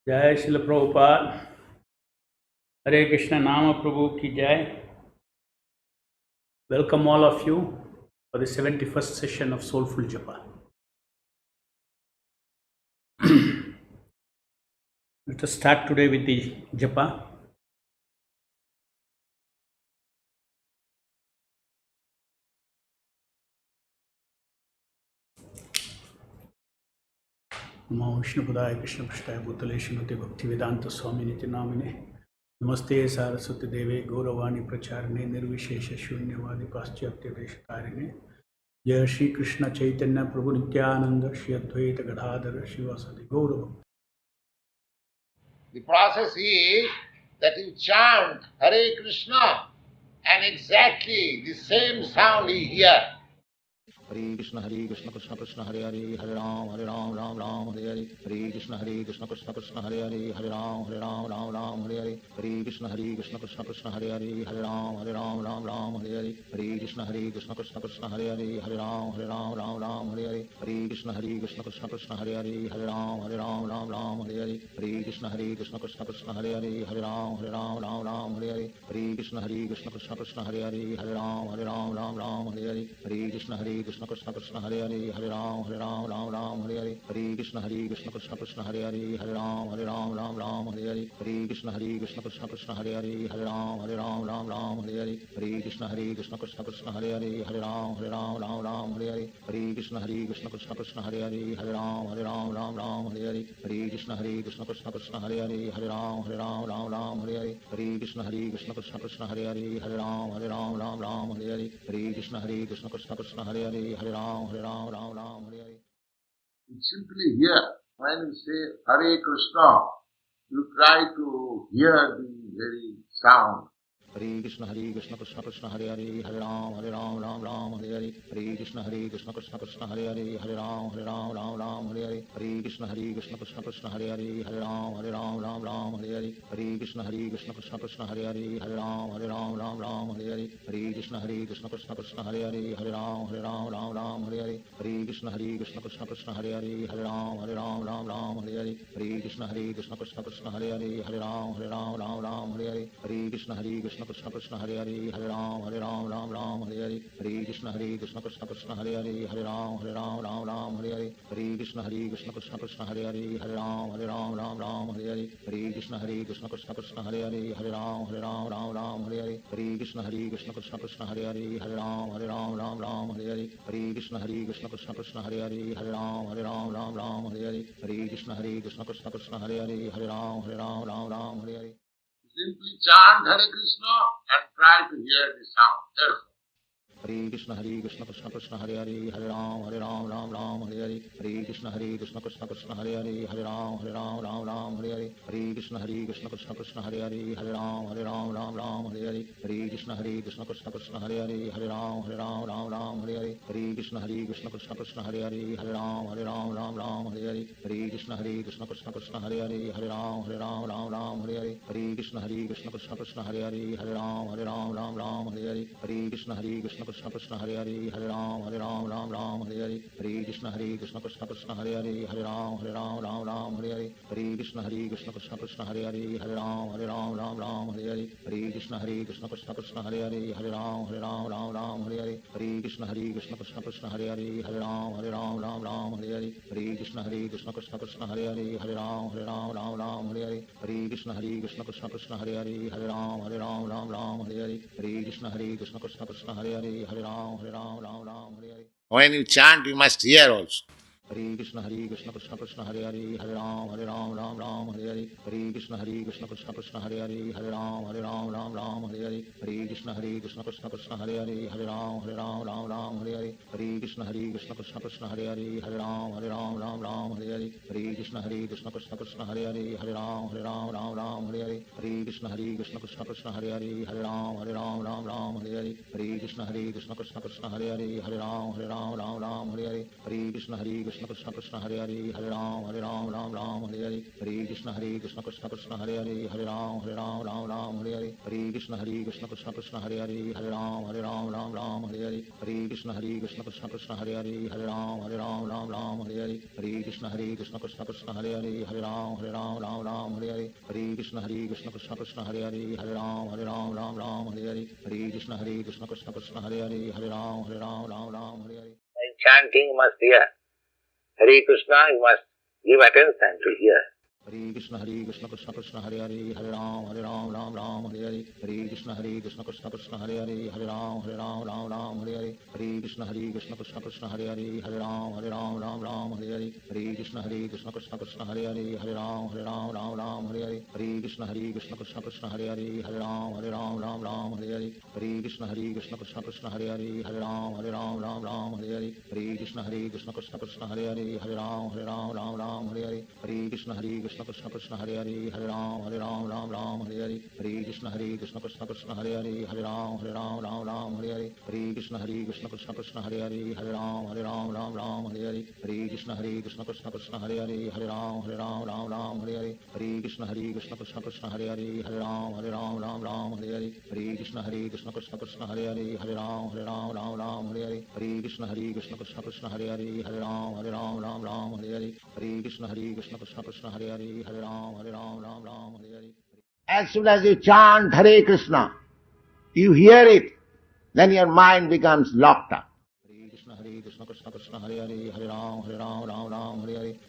जय श्रील प्रभुपाद। हरे कृष्ण नाम प्रभु की जय। Welcome all of you for the 71st session of Soulful Japa. Let us start today with the Japa. Namo Vishnu Padaya Krishna Prasthaya Bhutale Srimate Bhaktivedanta Swami Niti Namine Namaste Saraswati Deve Gauravani Pracharine Nirvishesha Shunyavadi Paschatya Deshatarine Jai Shri Krishna Chaitanya Prabhu Nityananda Shri Advaita Gadadhara Shivasadi Gaurav. The process is that you chant Hare Krishna and exactly the same sound you hear. Hare Krishna Krishna Krishna Hare Hare Hare Ram Ram Ram Hare Hare Hare Krishna Krishna Krishna Hare Hare Hare Ram Ram Hare Hare Hare Krishna Krishna Krishna Hare Hare Hare Ram Ram Hare Hare Hare Krishna Krishna Krishna Hare Hare Hare Ram Ram Hare Hare Hare Krishna Krishna Krishna Hare Hare Hare Ram Ram Hare Hare Hare Krishna Krishna Krishna Hare Hare Hare Ram Ram Hare Hare Hare Krishna Krishna Krishna Hare Hare Hare Ram Ram Hare Hare Hare Krishna Krishna Krishna Hare Hare Hare Ram Hare Hare Hare Krishna Krishna Krishna Hare Hare Hare Ram Hare Hare Hare Krishna Krishna Krishna Hare Hare Hare Ram Hare Hare Hare Krishna Krishna Krishna Hare Hare Hare Ram Hare Hare Hare Krishna Krishna Krishna Hare Hare Hare Ram Hare Hare Hare Krishna Krishna Krishna Hare Hare Hare Ram Hare Hare Hare Krishna Krishna Krishna Hare Hare Hare Ram Hare Hare Hare Krishna Krishna Krishna Hare Hare Hare Ram Hare Hare. You simply hear. When you say Hare Krishna, you try to hear the very sound. Hare Krishna Krishna Krishna Hare Hare Hare Ram Ram Hare Hare Hare Krishna Krishna Krishna Hare Hare Hare Ram Hare Hare Hare Krishna Krishna Krishna Hare Hare Hare Ram Hare Hare Hare Krishna Krishna Krishna Hare Hare Hare Ram Hare Hare Hare Krishna Krishna Krishna Hare Hare Hare Ram Hare Hare Hare Krishna Krishna Krishna Hare Hare Hare Ram Hare Hare Hare Krishna Krishna Krishna Hare Hare Hare Ram Hare Hare Hare Krishna Krishna Krishna Hare Hare Hare Ram Hare Hare Hare Krishna Krishna Krishna Hare Hare Hare Ram Hare Hare Hare Krishna Krishna Krishna Hare Hare Hare Ram Hare Hare Hare Krishna Krishna Krishna Hare Hare Hare Ram Hare Hare Hare Krishna Krishna Krishna Hare Hare Hare Ram Hare Hare Hare Krishna Krishna Krishna Hare Hare Hare Ram Hare Hare Hare Krishna Krishna Krishna Hare Hare Hare Ram Hare Hare. Simply chant Hare Krishna and try to hear the sound. That's all. Hare Krishna Krishna Krishna Hare Hare Hare Ram Hare Hare Hare Krishna Krishna Krishna Hare Hare Hare Ram Hare Hare Hare Krishna Krishna Krishna Hare Hare Hare Ram Hare Hare Hare Krishna Krishna Krishna Hare Hare Hare Ram Hare Hare Hare Krishna Krishna Krishna Hare Hare Hare Ram Hare Hare Hare Krishna Krishna Krishna Hare Hare Hare Ram Hare Hare Hare Krishna Krishna Krishna Hare Hare Hare Ram Hare Hare Hare Krishna Krishna Krishna Hare Hare Hare Ram Hare Hare Hare Krishna Krishna Krishna Hare Hare Hare Ram Hare Hare Hare Krishna Krishna Krishna Hare Hare Hare Ram Hare Hare Hare Krishna Krishna Krishna Hare Hare Hare Ram Hare Hare Hare Krishna Krishna Krishna Hare Hare Hare Ram Hare Hare Hare Krishna Krishna Krishna Hare Hare Hare Ram Hare Hare Hare Krishna Krishna Krishna Hare Hare Hare Ram Hare Hare Krishna Krishna Krishna Hare Hare Hare Ram Hare Hare. When you chant, you must hear also. Hare Krishna Krishna Krishna Hare Hare Hare Ram Hare Hare Hare Krishna Krishna Krishna Hare Hare Hare Ram Hare Hare Hare Krishna Krishna Krishna Hare Hare Hare Ram Hare Hare Hare Krishna Krishna Krishna Hare Hare Hare Ram Hare Hare Hare Krishna Krishna Krishna Hare Hare Hare Ram Hare Hare Hare Krishna Krishna Krishna Hare Hare Hare Ram Hare Hare Hare Krishna Krishna Krishna Hare Hare Hare Ram Hare Hare Hare Krishna Krishna Krishna Krishna Krishna Hare Hare Hare Ram Ram Ram Hare Hare Hare Krishna Krishna Krishna Hare Hare Hare Ram Ram Hare Hare Hare Krishna Krishna Krishna Hare Hare Hare Ram Ram Hare Hare Hare Krishna Krishna Krishna Hare Hare Hare Ram Ram Hare Hare Hare Krishna Krishna Krishna Hare Hare Hare Ram Hare Hare Hare Krishna Krishna Krishna Hare Hare Hare Ram Hare Hare Hare Krishna Krishna Krishna Hare Hare Hare Ram Hare Hare. While chanting, you must hear. Hare Krishna, you must give attention to hear. Hare Krishna Krishna Krishna Hare Hare Hare Ram Ram Hare Hare Hare Krishna Krishna Krishna Hare Hare Hare Ram Hare Hare Hare Krishna Krishna Krishna Hare Hare Hare Ram Hare Hare Hare Krishna Krishna Krishna Hare Hare Hare Ram Hare Hare Hare Krishna Krishna Krishna Hare Hare Hare Ram Hare Hare Hare Krishna Krishna Krishna Hare Hare Hare Ram Hare Hare Hare Krishna Krishna Krishna Hare Hare Hare Ram Hare Hare Hare Krishna Krishna Krishna Hare Hare Hare Ram Hare Hare Hare Krishna Krishna Krishna Hare Hare Hare Ram Hare Hare Hare Krishna Krishna Krishna Hare Hare Hare Ram Hare Hare Hare Krishna Krishna Krishna Hare Hare Hare Ram Hare Hare Hare Krishna Krishna Krishna Hare Hare Hare Ram Hare Hare Hare Krishna Krishna Krishna Hare Hare Hare Ram Hare Hare Hare Krishna Krishna Krishna Hare Hare Hare Ram Hare Hare Hare Krishna Krishna Krishna Hare Hare Hare Ram Hare Hare. As soon as you chant Hare Krishna, you hear it, then your mind becomes locked up. Hare Krishna Krishna Hare Hare Hare Ram Hare Hare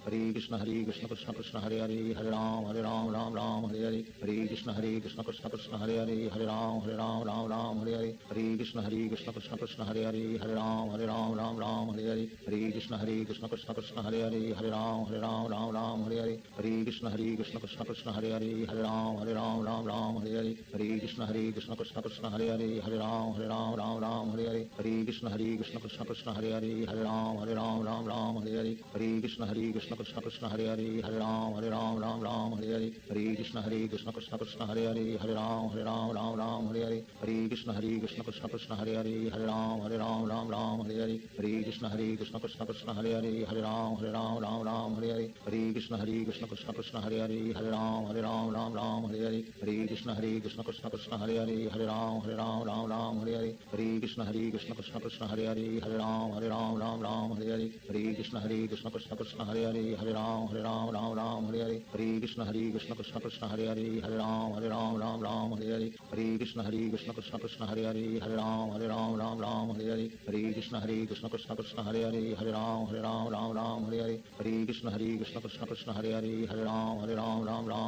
Hare Krishna Krishna Krishna Hare Hare Hare Ram Hare Hare Hare Krishna Krishna Krishna Hare Hare Hare Ram Hare Hare Hare Krishna Krishna Krishna Hare Hare Hare Ram Hare Hare Hare Krishna Krishna Krishna Hare Hare Hare Ram Hare Hare Hare Krishna Krishna Krishna Hare Hare Hare Ram Hare Hare Hare Krishna Krishna Krishna Hare Hare Hare Ram Hare Hare Hare Krishna Krishna Krishna Hare Hare Hare Ram Hare Hare Hare Krishna Krishna Krishna Hare Hare Hare Ram Hare Hare Hare Krishna Krishna Krishna Hare Hare Hare Ram Hare Hare Hare Krishna Krishna Krishna Hare Hare Hare Ram Hare Hare Hare Krishna Krishna Krishna Hare Hare Hare Ram Hare Hare Hare Krishna Krishna Krishna Hare Hare Hare Ram Hare Hare Hare Krishna Krishna Krishna Hare Hare Hare Ram Hare Hare Hare Krishna Krishna Krishna Hare Hare Hare Ram Hare Hare Hare Krishna Krishna Krishna Hare Hare Hare Ram Hare Hare Hare Krishna Krishna Krishna Hare Hare Hare Ram Hare Hare Krishna Krishna Krishna Hare Hare Hare Ram Hare Hare Krishna Krishna Krishna Hare Hare Hare Ram Hare Hare Krishna Krishna Krishna Hare Hare Hare Ram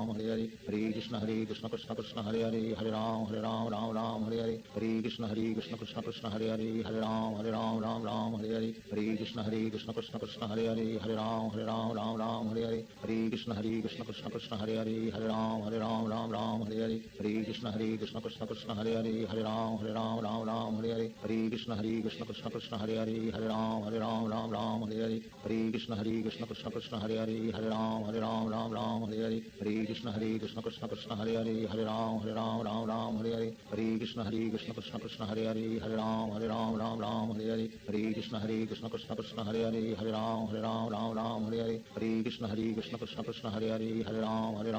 Hare Hare Krishna Krishna Krishna Hare Hare Hare Ram Hare Hare Krishna Krishna Krishna Hare Hare Hare Ram Hare Hare Krishna Krishna Krishna Hare Hare Hare Ram Hare Hare Krishna Krishna Krishna Hare Hare Hare Ram Hare Hare Krishna Krishna Krishna Hare Hare Hare Ram Hare Hare Krishna Krishna Krishna Hare Hare Hare Ram Hare Hare Krishna Krishna Krishna Hare Hare Hare Ram Hare Hare Krishna Krishna Krishna Hare Hare Hare Ram Hare Hare Krishna Krishna Krishna Hare Hare Hare Ram Hare Hare Krishna Krishna Krishna Hare Hare Hare Ram Hare Hare Krishna Krishna Krishna Hare Hare Hare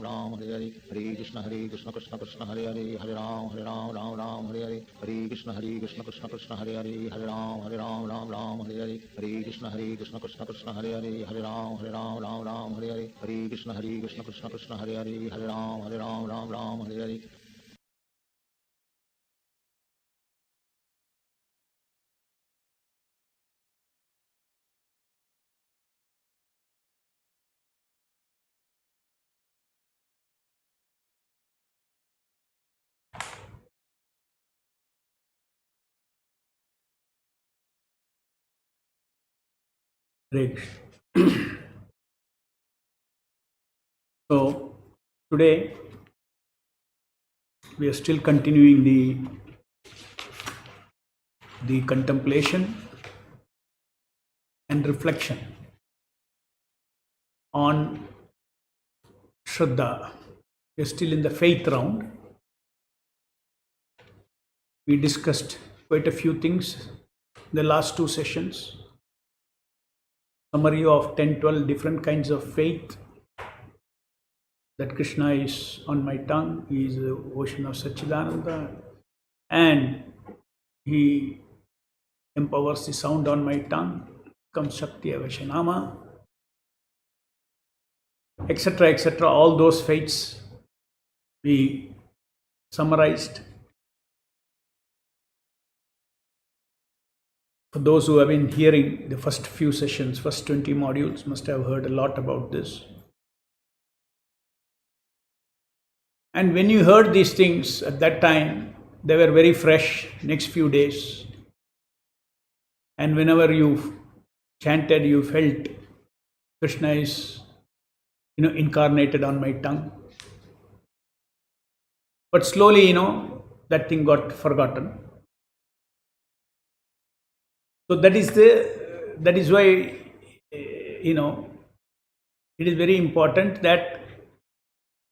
Ram Hare Hare Krishna Krishna Krishna Hare Hare Hare Ram Hare Hare Krishna Krishna Krishna Hare Hare Hare Ram Hare Hare Krishna Krishna Krishna Hare Hare Hare Ram Hare Hare Krishna Krishna Krishna Hare Hare Hare Ram Hare Hare. Hare Krishna. So today we are still continuing the contemplation and reflection on Shraddha. We are still in the faith round. We discussed quite a few things in the last two sessions. summary of 10, 12 different kinds of faith. That Krishna is on my tongue, He is the ocean of Satchidananda, and He empowers the sound on my tongue, comes Shakti Avashanama, etc., etc. All those faiths we summarized. For those who have been hearing the first few sessions, first 20 modules, must have heard a lot about this. And when you heard these things at that time, they were very fresh next few days. And whenever you chanted, you felt Krishna is, incarnated on my tongue. But slowly, that thing got forgotten. So that is why, it is very important that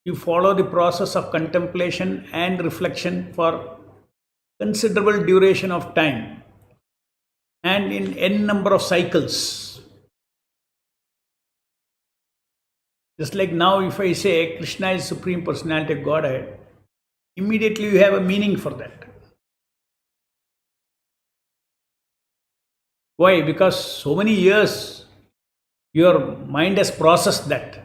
you follow the process of contemplation and reflection for considerable duration of time and in n number of cycles. Just like now, if I say Krishna is Supreme Personality of Godhead, immediately you have a meaning for that. Why? Because so many years your mind has processed that.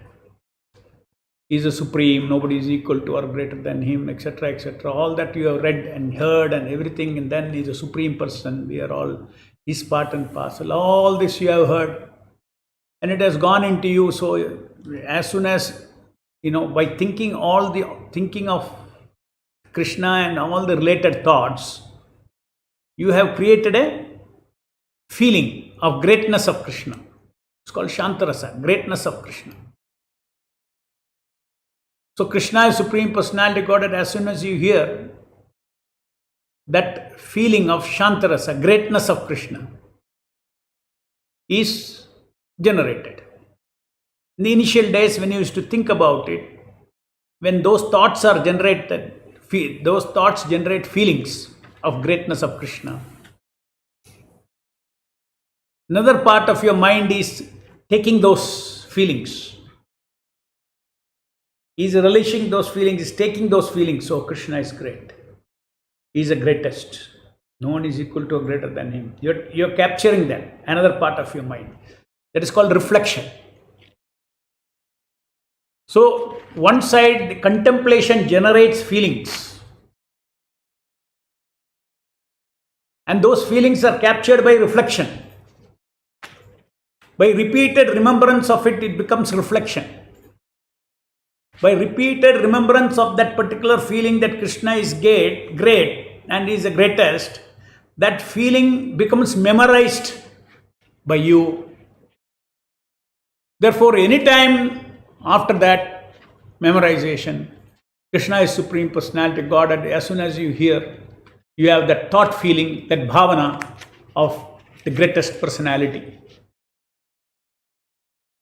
He is a supreme, nobody is equal to or greater than him, etc., etc. All that you have read and heard and everything, and then he is a supreme person. We are all his part and parcel. All this you have heard, and it has gone into you. So as soon as, by thinking of Krishna and all the related thoughts, you have created a feeling of greatness of Krishna. It's called Shantarasa, greatness of Krishna. So Krishna is Supreme Personality Godhead. As soon as you hear that feeling of Shantarasa, greatness of Krishna, is generated. In the initial days when you used to think about it, when those thoughts are generated, those thoughts generate feelings of greatness of Krishna. Another part of your mind is taking those feelings. He is relishing those feelings, is taking those feelings. So Krishna is great. He is the greatest. No one is equal to or greater than him. You're capturing that, another part of your mind. That is called reflection. So one side, the contemplation generates feelings. And those feelings are captured by reflection. By repeated remembrance of it, it becomes reflection. By repeated remembrance of that particular feeling that Krishna is great and is the greatest, that feeling becomes memorized by you. Therefore, anytime after that memorization, Krishna is Supreme Personality Godhead, as soon as you hear, you have that thought feeling, that bhavana of the greatest personality.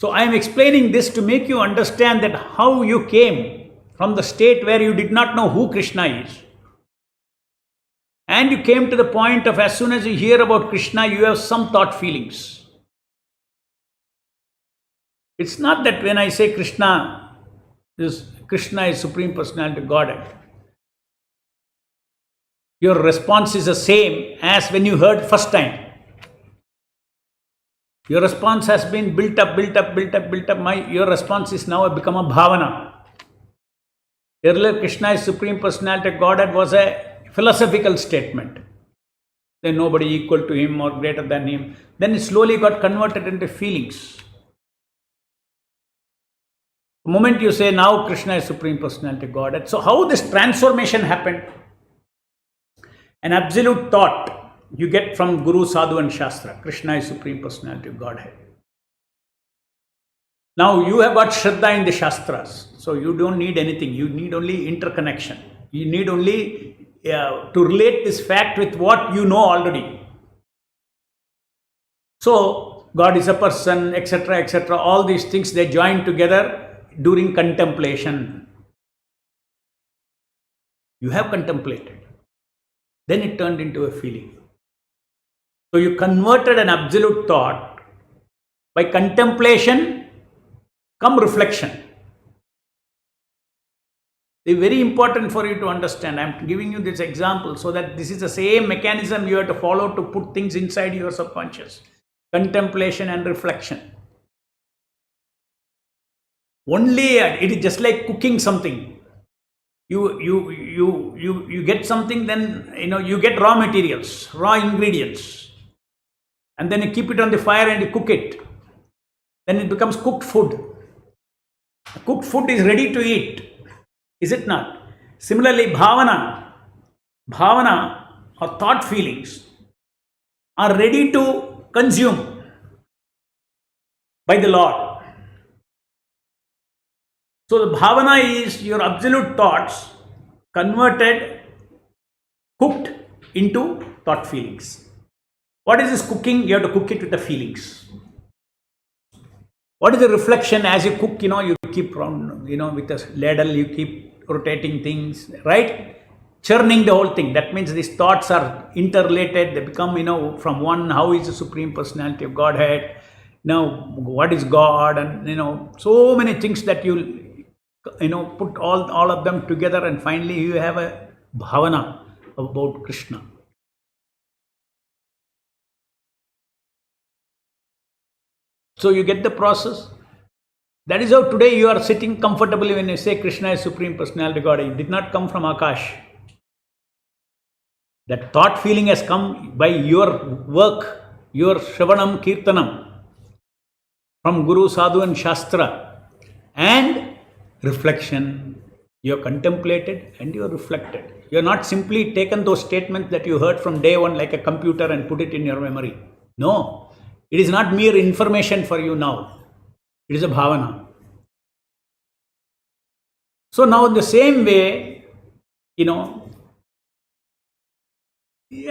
So I am explaining this to make you understand that how you came from the state where you did not know who Krishna is. And you came to the point of as soon as you hear about Krishna, you have some thought feelings. It's not that when I say Krishna is Supreme Personality Godhead, your response is the same as when you heard first time. Your response has been built up. Your response is now become a bhavana. Earlier, Krishna is Supreme Personality Godhead was a philosophical statement. Then nobody equal to him or greater than him. Then it slowly got converted into feelings. The moment you say now Krishna is Supreme Personality Godhead. So how this transformation happened? An absolute thought you get from Guru, Sadhu and Shastra. Krishna is Supreme Personality of Godhead. Now you have got Shraddha in the Shastras. So you don't need anything. You need only interconnection. You need only to relate this fact with what you know already. So God is a person, etc., etc. All these things, they join together during contemplation. You have contemplated. Then it turned into a feeling. So you converted an absolute thought By contemplation come reflection. It's very important for you to understand. I'm giving you this example so that this is the same mechanism you have to follow to put things inside your subconscious. Contemplation and reflection. Only it is just like cooking something. You get something, then you get raw materials, raw ingredients, and then you keep it on the fire and you cook it. Then it becomes cooked food. Cooked food is ready to eat. Is it not? Similarly, bhavana or thought feelings are ready to consume by the Lord. So the bhavana is your absolute thoughts converted, cooked into thought feelings. What is this cooking? You have to cook it with the feelings. What is the reflection? As you cook, you keep round, with a ladle, you keep rotating things, right? Churning the whole thing. That means these thoughts are interrelated. They become, from one, how is the Supreme Personality of Godhead? Now, what is God? And, so many things that you put all of them together, and finally you have a bhavana about Krishna. So you get the process. That is how today you are sitting comfortably when you say Krishna is Supreme Personality of God. It did not come from Akash. That thought feeling has come by your work, your Shravanam Kirtanam, from Guru, Sadhu and Shastra, and reflection. You have contemplated and you have reflected. You have not simply taken those statements that you heard from day one like a computer and put it in your memory. No, it is not mere information for you now. It is a bhavana. So now in the same way,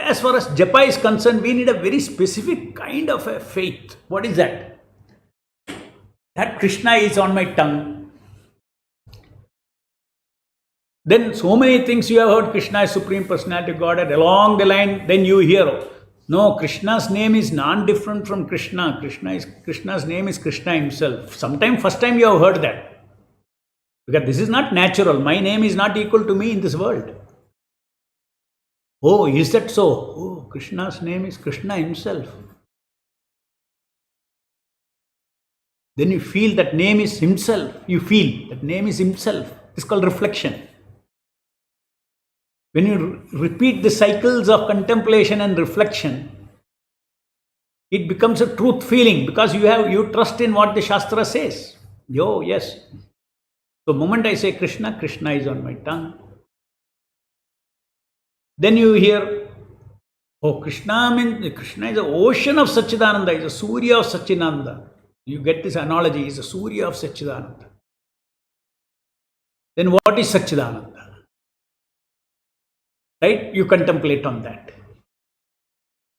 as far as japa is concerned, we need a very specific kind of a faith. What is that? That Krishna is on my tongue. Then so many things you have heard Krishna is Supreme Personality of Godhead. Along the line, then you hear, no, Krishna's name is non-different from Krishna. Krishna's name is Krishna himself. First time you have heard that. Because this is not natural. My name is not equal to me in this world. Oh, is that so? Oh, Krishna's name is Krishna himself. Then you feel that name is himself. You feel that name is himself. It's called reflection. When you repeat the cycles of contemplation and reflection, it becomes a truth feeling because you trust in what the Shastra says. Oh, yes. So the moment I say Krishna, Krishna is on my tongue. Then you hear, oh, Krishna is the ocean of Satchidananda, is a Surya of Satchidananda. You get this analogy, is a Surya of Satchidananda. Then what is Satchidananda? Right? You contemplate on that.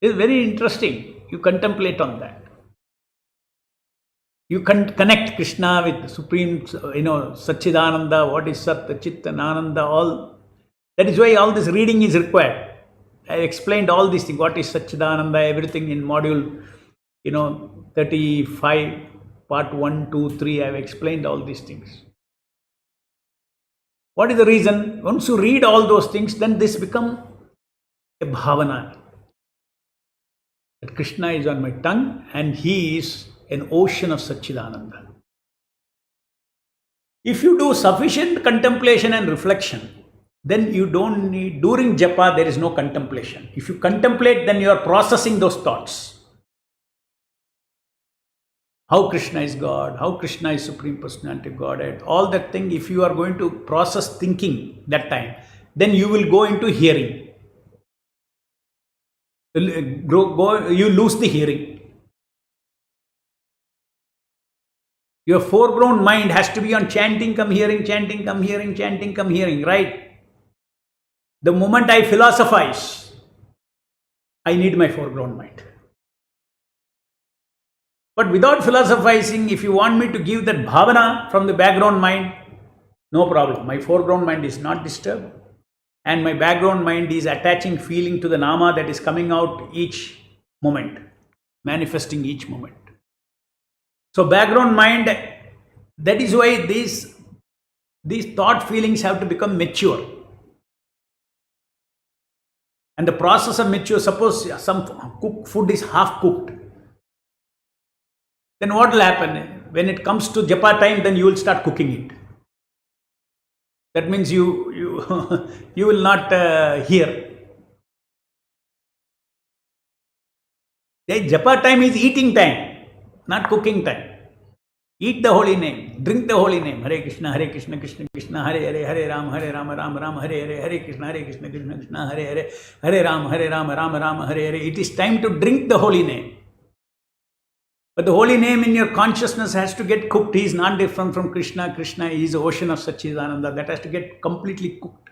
It's very interesting. You contemplate on that. You connect Krishna with Supreme, Satchidananda, what is Sat, Chit and Ananda, all. That is why all this reading is required. I explained all these things, what is Satchidananda, everything in module, 35, part 1, 2, 3, I have explained all these things. What is the reason? Once you read all those things, then this becomes a bhavana. That Krishna is on my tongue and he is an ocean of Satchidananda. If you do sufficient contemplation and reflection, then you don't need, during japa there is no contemplation. If you contemplate, then you are processing those thoughts. How Krishna is God, how Krishna is Supreme Personality of Godhead, all that thing, if you are going to process thinking that time, then you will go into hearing. You lose the hearing. Your foreground mind has to be on chanting, come hearing, chanting, come hearing, chanting, come hearing, right? The moment I philosophize, I need my foreground mind. But without philosophizing, if you want me to give that bhavana from the background mind, no problem. My foreground mind is not disturbed. And my background mind is attaching feeling to the nama that is coming out each moment, manifesting each moment. So background mind, that is why these thought feelings have to become mature. And the process of mature, suppose some food is half cooked, then what will happen? When it comes to japa time, then you will start cooking it. That means you you will not hear. The japa time is eating time, not cooking time. Eat the holy name, drink the holy name. Hare Krishna, Krishna Krishna, Hare Hare, Hare Rama, Ram Ram, Hare Hare, Hare Krishna, Krishna Krishna, Hare Hare, Hare Rama, Ram Ram, Hare Hare. It is time to drink the holy name. But the holy name in your consciousness has to get cooked. He is not different from Krishna. Krishna is the ocean of Satchidananda. That has to get completely cooked.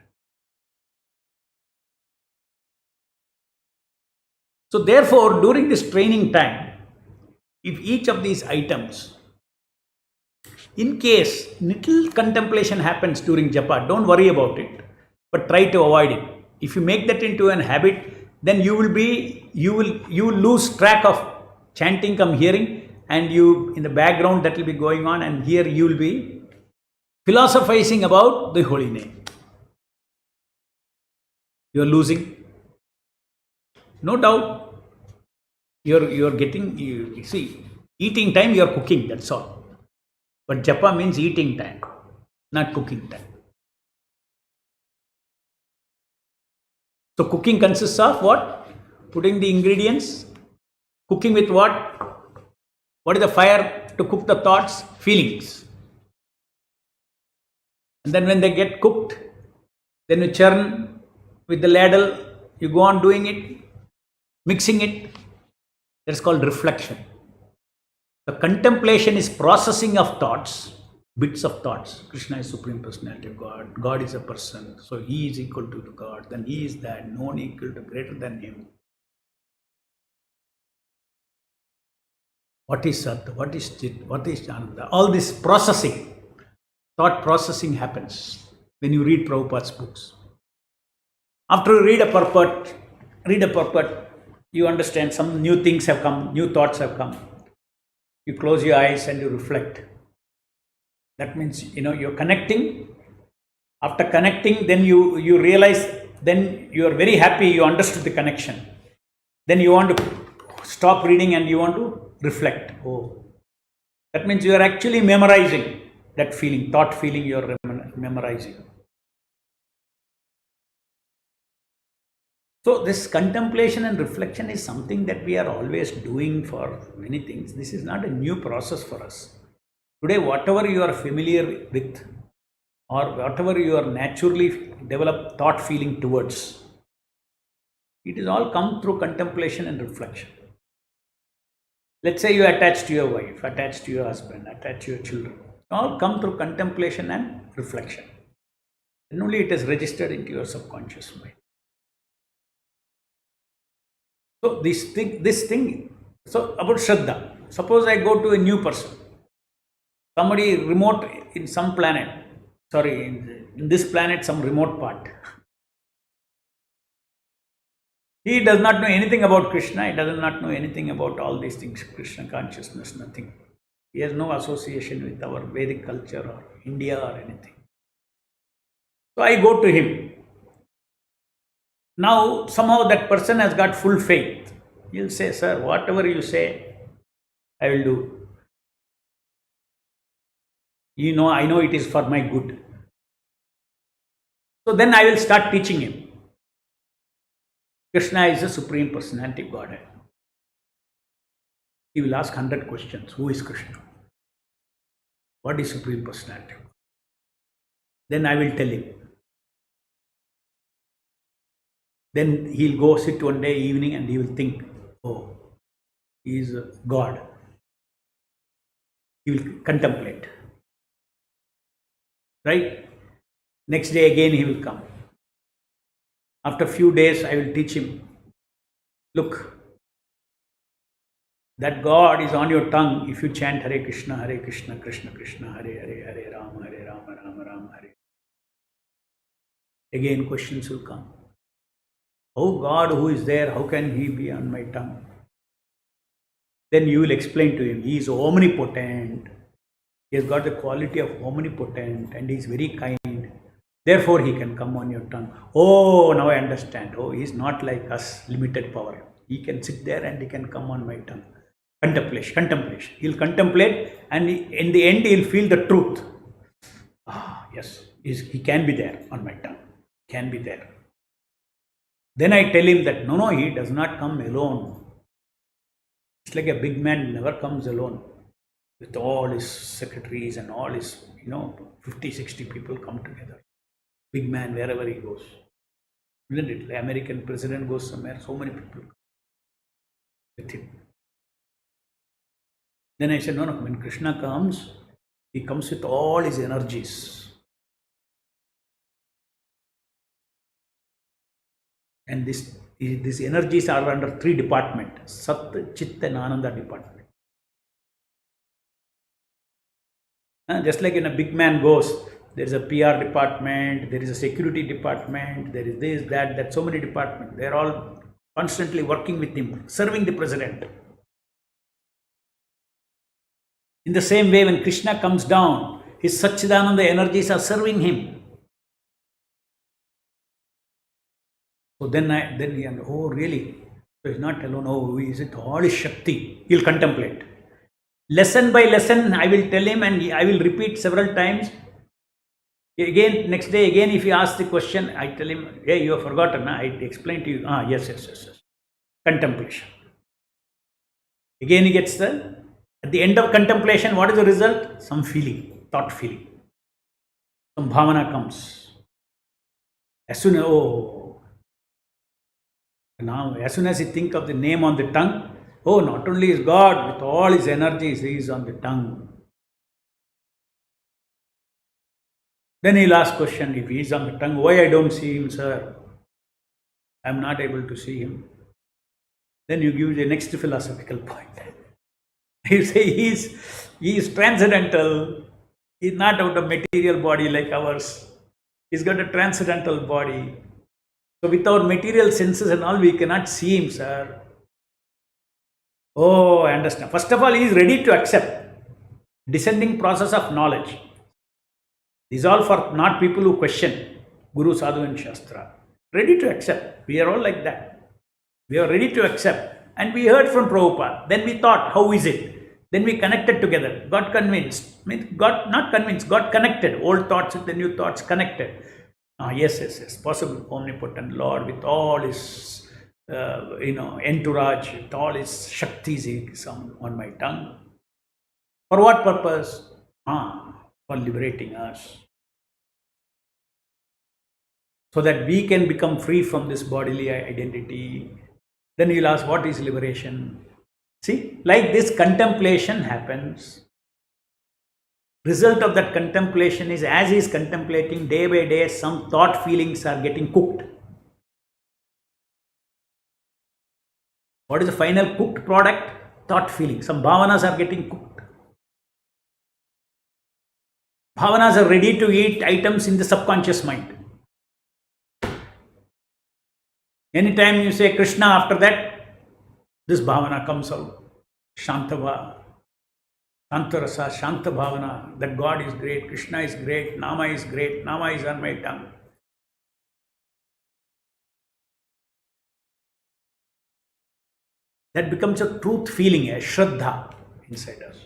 So therefore, during this training time, if each of these items, in case little contemplation happens during japa, don't worry about it, but try to avoid it. If you make that into an habit, then you will lose track of chanting come hearing, and you in the background that will be going on, and here you will be philosophizing about the holy name. You are losing. No doubt, you're getting, you see, eating time you are cooking, that's all. But japa means eating time, not cooking time. So cooking consists of what? Putting the ingredients. Cooking with what? What is the fire to cook the thoughts? Feelings. And then when they get cooked, then you churn with the ladle, you go on doing it, mixing it. That's called reflection. The contemplation is processing of thoughts, bits of thoughts. Krishna is Supreme Personality of God. God is a person. So he is equal to God. Then he is that. No one equal to greater than him. What is Sat? What is Chit? What is Ananda? All this processing, thought processing happens when you read Prabhupada's books. After you read a purport, you understand some new things have come, new thoughts have come. You close your eyes and you reflect. That means, you're connecting. After connecting, then you realize, then you are very happy you understood the connection. Then you want to stop reading and you want to reflect. Oh, that means you are actually memorizing that feeling, thought feeling you are memorizing. So this contemplation and reflection is something that we are always doing for many things. This is not a new process for us. Today, whatever you are familiar with, or whatever you are naturally developed thought feeling towards, it is all come through contemplation and reflection. Let's say you attach to your wife, attach to your husband, attach to your children. All come through contemplation and reflection. And only it is registered into your subconscious mind. So this thing, so about Shraddha. Suppose I go to a new person, somebody remote in some planet, in this planet, some remote part. He does not know anything about Krishna, he does not know anything about all these things, Krishna consciousness, nothing. He has no association with our Vedic culture or India or anything. So I go to him. Now, somehow that person has got full faith. He'll say, sir, whatever you say, I will do. I know it is for my good. So then I will start teaching him. Krishna is the Supreme Personality of Godhead. He will ask 100 questions. Who is Krishna? What is Supreme Personality? Then I will tell him. Then he'll go sit one day evening and he will think, oh, he is God. He will contemplate. Right? Next day again he will come. After a few days I will teach him, look, that God is on your tongue if you chant Hare Krishna, Krishna Krishna, Hare Hare, Hare Rama, Rama Rama, Hare. Again questions will come. Oh God, who is there? How can he be on my tongue? Then you will explain to him, he is omnipotent. He has got the quality of omnipotent and he is very kind. Therefore, he can come on your tongue. Oh, now I understand. Oh, he is not like us, limited power. He can sit there and he can come on my tongue. Contemplation. He'll contemplate and in the end, he'll feel the truth. Ah, yes, he can be there on my tongue. Can be there. Then I tell him that no, he does not come alone. It's like a big man never comes alone. With all his secretaries and all his, 50, 60 people come together. Big man wherever he goes. Isn't it? The American president goes somewhere, so many people come with him. Then I said, no, when Krishna comes, he comes with all his energies. And these energies are under 3 departments, Sat, Chit and Ananda department. Just like in a big man goes, there is a PR department, there is a security department, there is this, that, so many departments. They are all constantly working with him, serving the president. In the same way, when Krishna comes down, his Satchidananda energies are serving him. So then he, oh really? So he's not alone. Oh, who is it? All his Shakti. He'll contemplate. Lesson by lesson, I will tell him and I will repeat several times. Again, next day, again, if he asks the question, I tell him, hey, you have forgotten. I explained to you. Yes. Contemplation. Again, he gets at the end of contemplation, what is the result? Some feeling, thought feeling. Some bhavana comes. As soon as you think of the name on the tongue, not only is God with all his energies, he is on the tongue. Then he'll ask question, if he is on the tongue, why I don't see him, sir? I am not able to see him. Then you give the next philosophical point. You say he is transcendental. He is not out of material body like ours. He's got a transcendental body. So with our material senses and all, we cannot see him, sir. Oh, I understand. First of all, he is ready to accept descending process of knowledge. These are all for not people who question Guru, Sadhu and Shastra. Ready to accept. We are all like that. We are ready to accept. And we heard from Prabhupada. Then we thought, how is it? Then we connected together. Got convinced. Not convinced, got connected. Old thoughts with the new thoughts connected. Yes. Possible. Omnipotent Lord with all his entourage, with all his Shaktis is on my tongue. For what purpose? For liberating us. So that we can become free from this bodily identity. Then you'll ask, what is liberation? See, like this contemplation happens. Result of that contemplation is, as he is contemplating, day by day, some thought feelings are getting cooked. What is the final cooked product? Thought feeling. Some bhavanas are getting cooked. Bhavanas are ready to eat items in the subconscious mind. Anytime you say Krishna, after that, this bhavana comes out. Shantava, Shantarasa, Shanta bhavana, that God is great, Krishna is great, Nama is great, Nama is on my tongue. That becomes a truth feeling, a Shraddha inside us.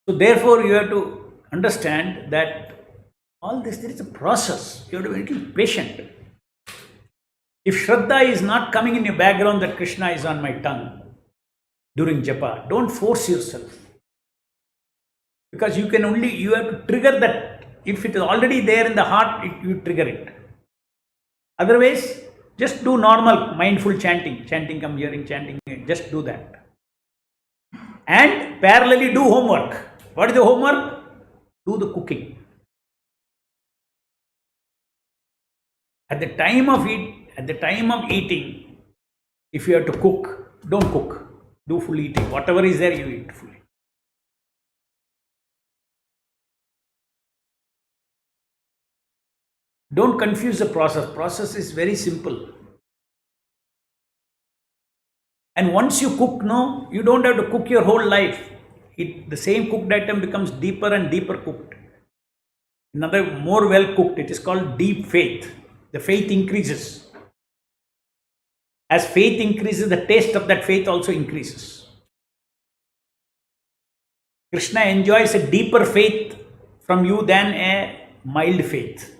So therefore, you have to understand that all this, there is a process. You have to be a little patient. If Shraddha is not coming in your background that Krishna is on my tongue during japa, don't force yourself. Because you have to trigger that. If it is already there in the heart, you trigger it. Otherwise, just do normal mindful chanting. Chanting, I'm hearing, chanting, just do that. And parallelly do homework. What is the homework? Do the cooking. At the time of eating, if you have to cook, don't cook. Do full eating. Whatever is there, you eat fully. Don't confuse the process. Process is very simple. And once you cook, no, you don't have to cook your whole life. The same cooked item becomes deeper and deeper cooked. Another more well cooked, it is called deep faith. The faith increases. As faith increases, the taste of that faith also increases. Krishna enjoys a deeper faith from you than a mild faith.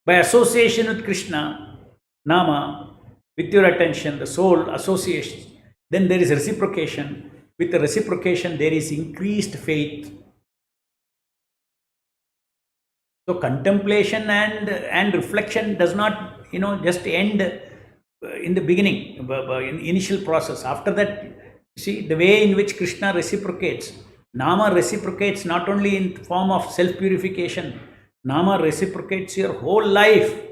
By association with Krishna, Nama, with your attention, the soul associates, then there is reciprocation. With the reciprocation, there is increased faith. So contemplation and reflection does not, just end in the beginning, in initial process. After that, see the way in which Krishna reciprocates. Nama reciprocates not only in form of self-purification. Nama reciprocates your whole life.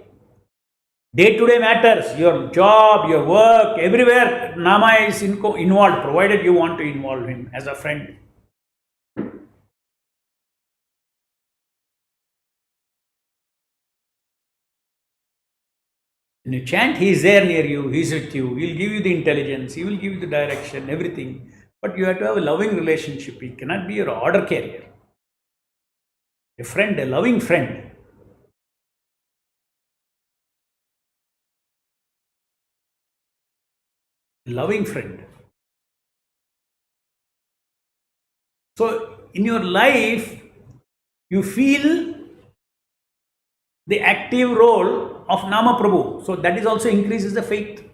Day-to-day matters, your job, your work, everywhere Nama is involved, provided you want to involve him as a friend. When you chant, he is there near you, he is with you, he will give you the intelligence, he will give you the direction, everything. But you have to have a loving relationship. He cannot be your order carrier. A friend, a loving friend. A loving friend. So in your life, you feel the active role of Nama Prabhu. So that is also increases the faith.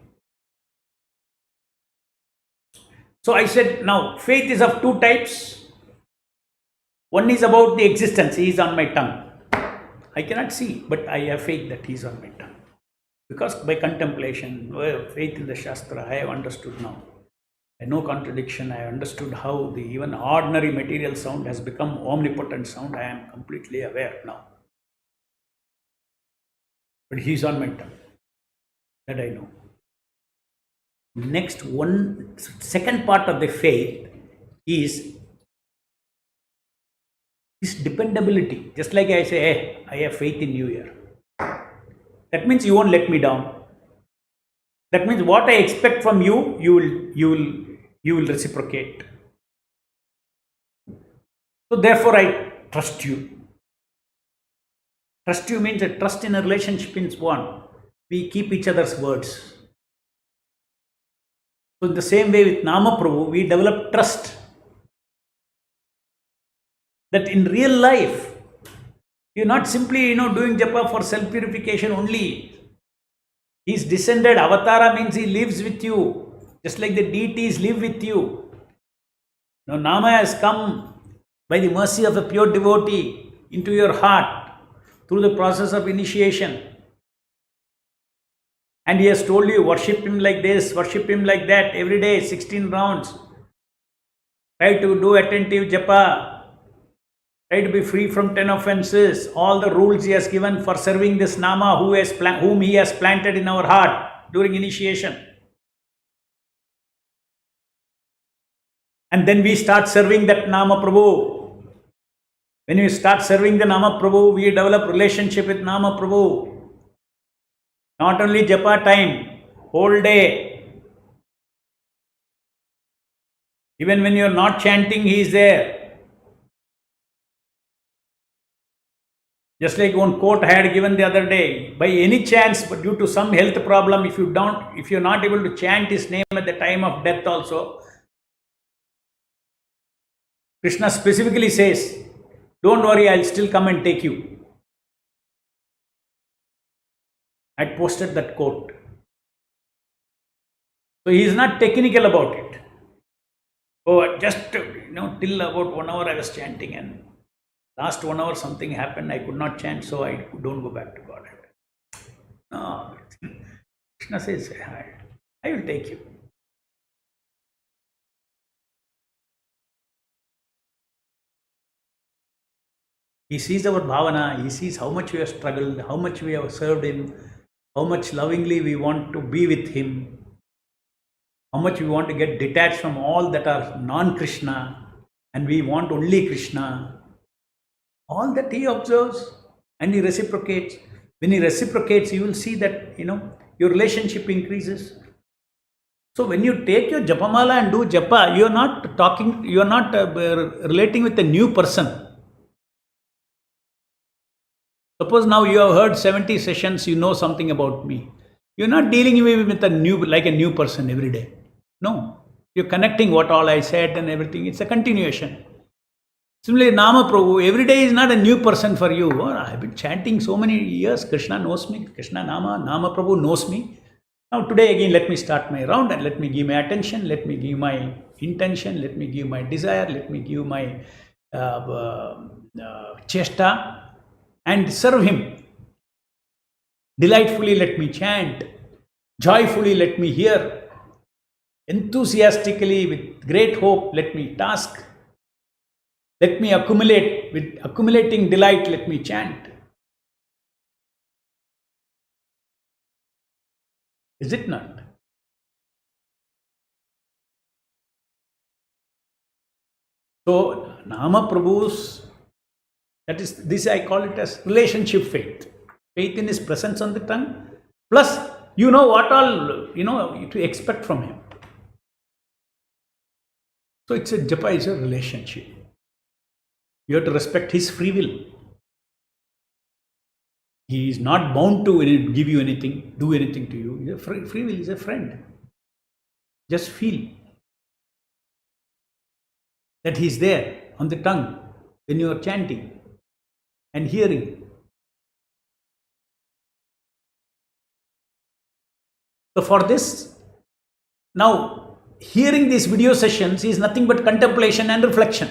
So I said, now faith is of two types. One is about the existence. He is on my tongue. I cannot see, but I have faith that he is on my tongue. Because by contemplation, faith in the Shastra, I have understood now. No contradiction. I understood how the even ordinary material sound has become omnipotent sound. I am completely aware now. But he is on my tongue. That I know. Next, second part of the faith is dependability. Just like I say, hey, I have faith in you here. That means you won't let me down. That means what I expect from you, you will reciprocate. So therefore I trust you. Trust you means a trust in a relationship means one. We keep each other's words. So in the same way with Nama Prabhu, we develop trust. That in real life, you're not simply, doing japa for self-purification only. He's descended. Avatara means he lives with you. Just like the deities live with you. Now Nama has come by the mercy of a pure devotee into your heart through the process of initiation. And he has told you, worship him like this, worship him like that, every day, 16 rounds. Try to do attentive japa. Try to be free from 10 offenses. All the rules he has given for serving this Nama whom he has planted in our heart during initiation. And then we start serving that Nama Prabhu. When we start serving the Nama Prabhu, we develop relationship with Nama Prabhu. Not only japa time, whole day. Even when you are not chanting, he is there. Just like one quote I had given the other day, by any chance, but due to some health problem, if you are not able to chant his name at the time of death also, Krishna specifically says, don't worry, I'll still come and take you. I posted that quote. So he is not technical about it. Oh, just till about 1 hour I was chanting, and last 1 hour something happened. I could not chant, so I don't go back to God. No, Krishna says, I will take you. He sees our bhavana. He sees how much we have struggled, how much we have served him, how much lovingly we want to be with him, how much we want to get detached from all that are non-Krishna, and we want only Krishna. All that he observes and he reciprocates. When he reciprocates, you will see that, your relationship increases. So when you take your japamala and do japa, you are not relating with a new person. Suppose now you have heard 70 sessions, you know something about me. You're not dealing with a new person every day. No, you're connecting what all I said and everything. It's a continuation. Similarly, Nama Prabhu, every day is not a new person for you. Oh, I've been chanting so many years. Krishna knows me. Krishna Nama Prabhu knows me. Now today again, let me start my round and let me give my attention. Let me give my intention. Let me give my desire. Let me give my chesta and serve him. Delightfully let me chant. Joyfully let me hear. Enthusiastically with great hope let me task. Let me accumulate. With accumulating delight let me chant. Is it not? So Nama Prabhu's, that is, this I call it as relationship faith. Faith in his presence on the tongue, plus you know what all, to expect from him. So it's a japa is a relationship. You have to respect his free will. He is not bound to give you anything, do anything to you. Free will is a friend. Just feel that he is there on the tongue when you are chanting and hearing. So for this, now hearing these video sessions is nothing but contemplation and reflection.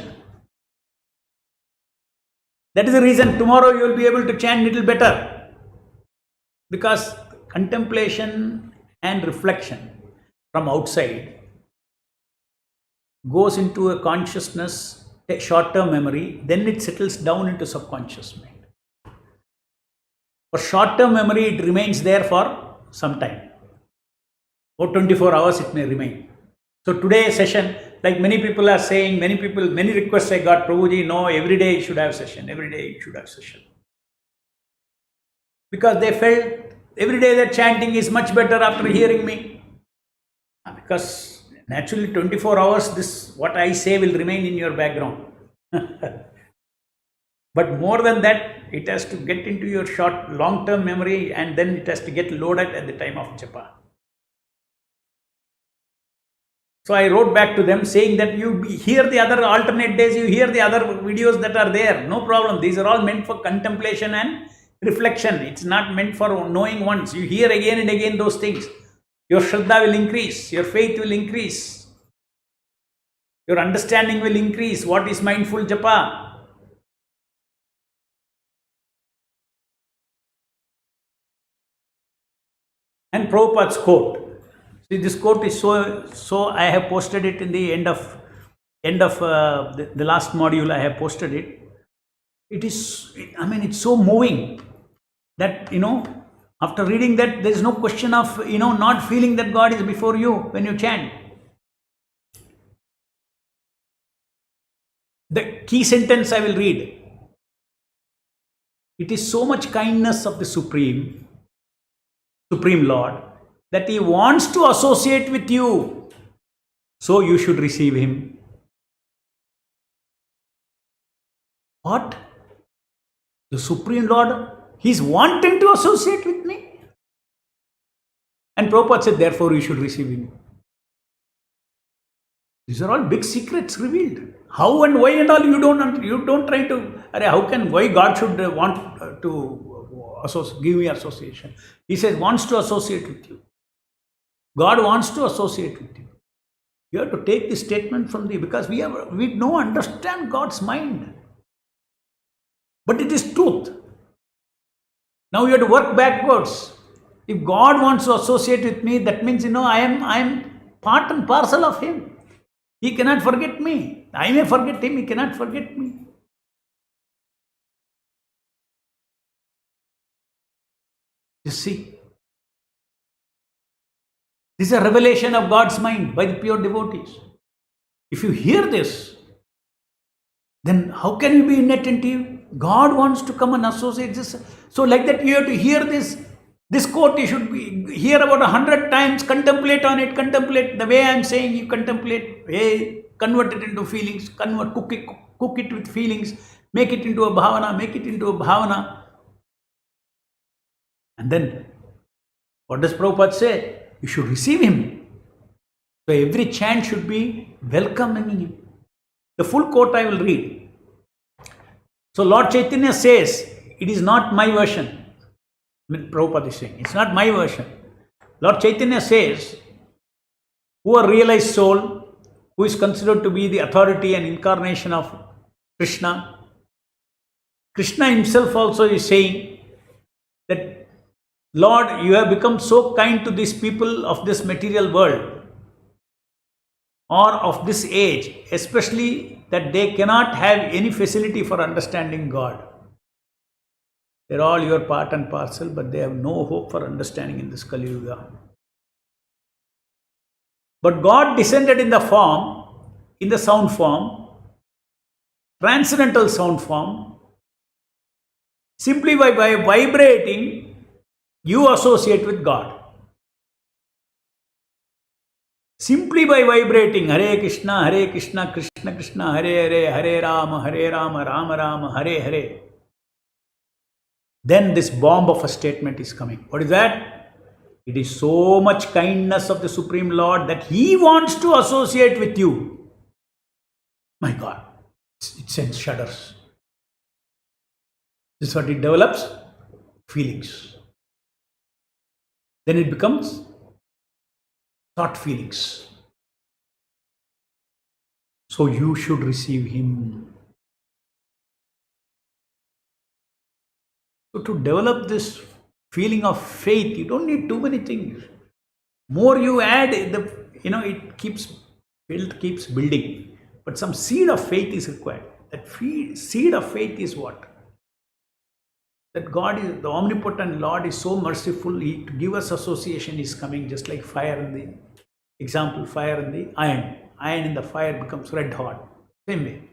That is the reason tomorrow you will be able to chant little better. Because contemplation and reflection from outside goes into a consciousness, a short-term memory, then it settles down into subconscious mind. For short-term memory, it remains there for some time. For 24 hours it may remain. So today's session, like many people are saying, many requests I got, Prabhuji, no, every day you should have session, every day you should have session. Because they felt every day that chanting is much better after hearing me. Because naturally 24 hours, this what I say will remain in your background. But more than that, it has to get into your long-term memory, and then it has to get loaded at the time of japa. So I wrote back to them saying that you hear the other alternate days, you hear the other videos that are there, no problem. These are all meant for contemplation and reflection. It's not meant for knowing once. You hear again and again those things. Your Shraddha will increase, your faith will increase, your understanding will increase. What is mindful japa? And Prabhupada's quote. See, this quote is so I have posted it in the end of the last module. I have posted it. It is, it's so moving that, after reading that, there is no question of, not feeling that God is before you when you chant. The key sentence I will read. It is so much kindness of the Supreme Lord, that he wants to associate with you, so you should receive him. What? The Supreme Lord, he is wanting to associate with me? And Prabhupada said, therefore you should receive him. These are all big secrets revealed. How and why and all you don't try to, why God should want to give me association? He says, wants to associate with you. God wants to associate with you. You have to take this statement from because we don't understand God's mind. But it is truth. Now you have to work backwards. If God wants to associate with me, that means, I am part and parcel of him. He cannot forget me. I may forget him, he cannot forget me. You see, this is a revelation of God's mind by the pure devotees. If you hear this, then how can you be inattentive? God wants to come and associate this. So like that you have to hear this quote, you should hear about 100 times, contemplate on it, contemplate the way I am saying, you contemplate, convert it into feelings, cook it with feelings, make it into a bhavana, And then, what does Prabhupada say? You should receive him. So every chant should be welcoming him. The full quote I will read. So Lord Chaitanya says, it is not my version. Prabhupada is saying, it's not my version. Lord Chaitanya says, who a realized soul, who is considered to be the authority and incarnation of Krishna. Krishna himself also is saying that, Lord, you have become so kind to these people of this material world or of this age, especially that they cannot have any facility for understanding God. They're all your part and parcel, but they have no hope for understanding in this Kali Yuga. But God descended in the sound form, transcendental sound form. Simply by vibrating, you associate with God. Simply by vibrating, Hare Krishna, Krishna Krishna, Hare Hare, Hare Rama, Rama Rama, Hare Hare. Then this bomb of a statement is coming. What is that? It is so much kindness of the Supreme Lord that He wants to associate with you. My God, it sends shudders. This is what it develops, feelings. Then it becomes thought feelings. So you should receive Him. So to develop this feeling of faith, you don't need too many things. More you add, it keeps building. But some seed of faith is required. That seed of faith is what? That God is, the omnipotent Lord is so merciful, He to give us association is coming, just like fire in the iron. Iron in the fire becomes red hot. Same way.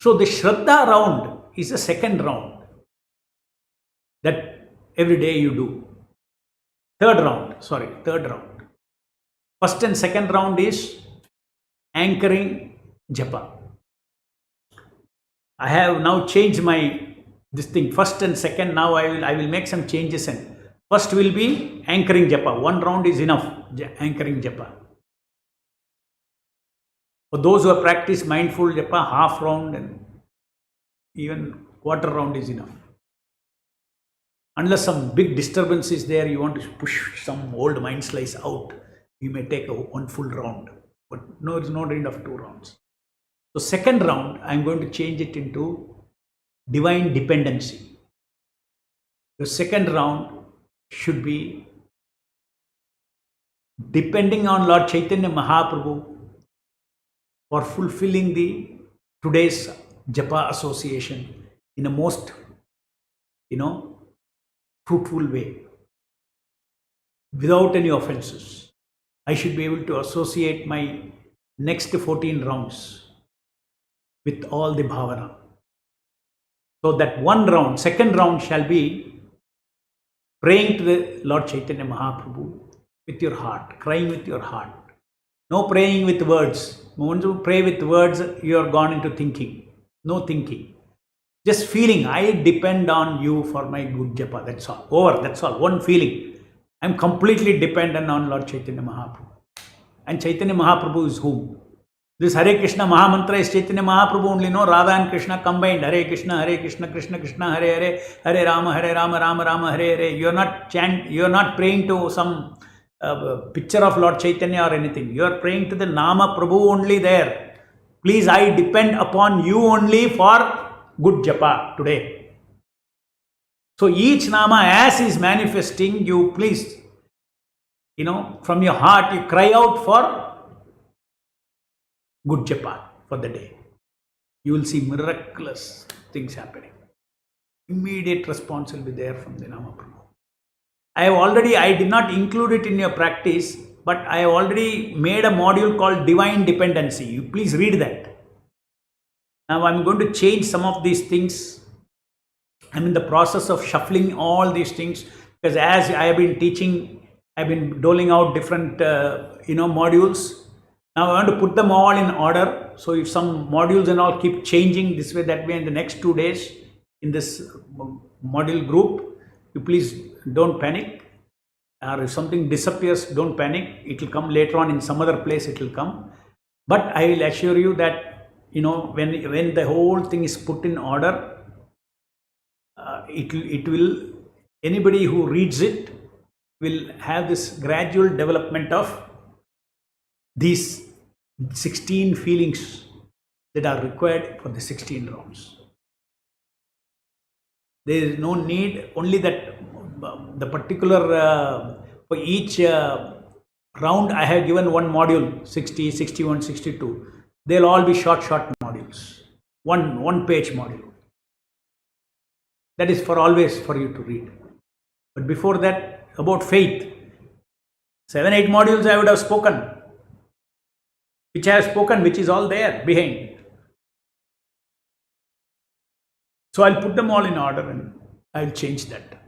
So the Shraddha round is the second round that every day you do. Third round. First and second round is anchoring japa. I have now changed this thing, first and second. Now I will make some changes, and first will be anchoring japa. One round is enough, anchoring japa. For those who have practiced mindful japa, half round and even quarter round is enough. Unless some big disturbance is there, you want to push some old mind slice out, you may take one full round. But no, there is no need of 2 rounds. So second round, I am going to change it into divine dependency. The second round should be depending on Lord Chaitanya Mahaprabhu for fulfilling today's japa association in a most, fruitful way, without any offenses. I should be able to associate my next 14 rounds with all the bhavana. So that second round shall be praying to the Lord Chaitanya Mahaprabhu with your heart, crying with your heart. No praying with words. Once you pray with words, you are gone into thinking. No thinking. Just feeling, I depend on you for my good japa. That's all. Over. That's all. One feeling. I am completely dependent on Lord Chaitanya Mahaprabhu. And Chaitanya Mahaprabhu is whom? This Hare Krishna Mahamantra is Chaitanya Mahaprabhu only. No, Radha and Krishna combined. Hare Krishna, Krishna Krishna, Hare Hare, Hare Rama, Rama Rama, Hare Hare. You are not praying to some picture of Lord Chaitanya or anything. You are praying to the Nama Prabhu only there. Please, I depend upon you only for good japa today. So each Nama as is manifesting, you please, from your heart, you cry out for good japa for the day. You will see miraculous things happening. Immediate response will be there from the Nama Prabhu. I did not include it in your practice, but I have already made a module called Divine Dependency. You please read that. Now I'm going to change some of these things. I'm in the process of shuffling all these things because as I have been teaching, I've been doling out different modules. Now I want to put them all in order. So if some modules and all keep changing this way, that way in the next 2 days in this module group, you please don't panic. Or if something disappears, don't panic. It will come later on in some other place. It will come. But I will assure you that when the whole thing is put in order, it will anybody who reads it will have this gradual development of these 16 feelings that are required for the 16 rounds. There is no need, only that the particular for each round I have given one module, 60, 61, 62. They'll all be short modules, one page module. That is for always for you to read. But before that, about faith, 7, 8 modules I would have spoken, which I have spoken, which is all there behind. So I'll put them all in order and I'll change that.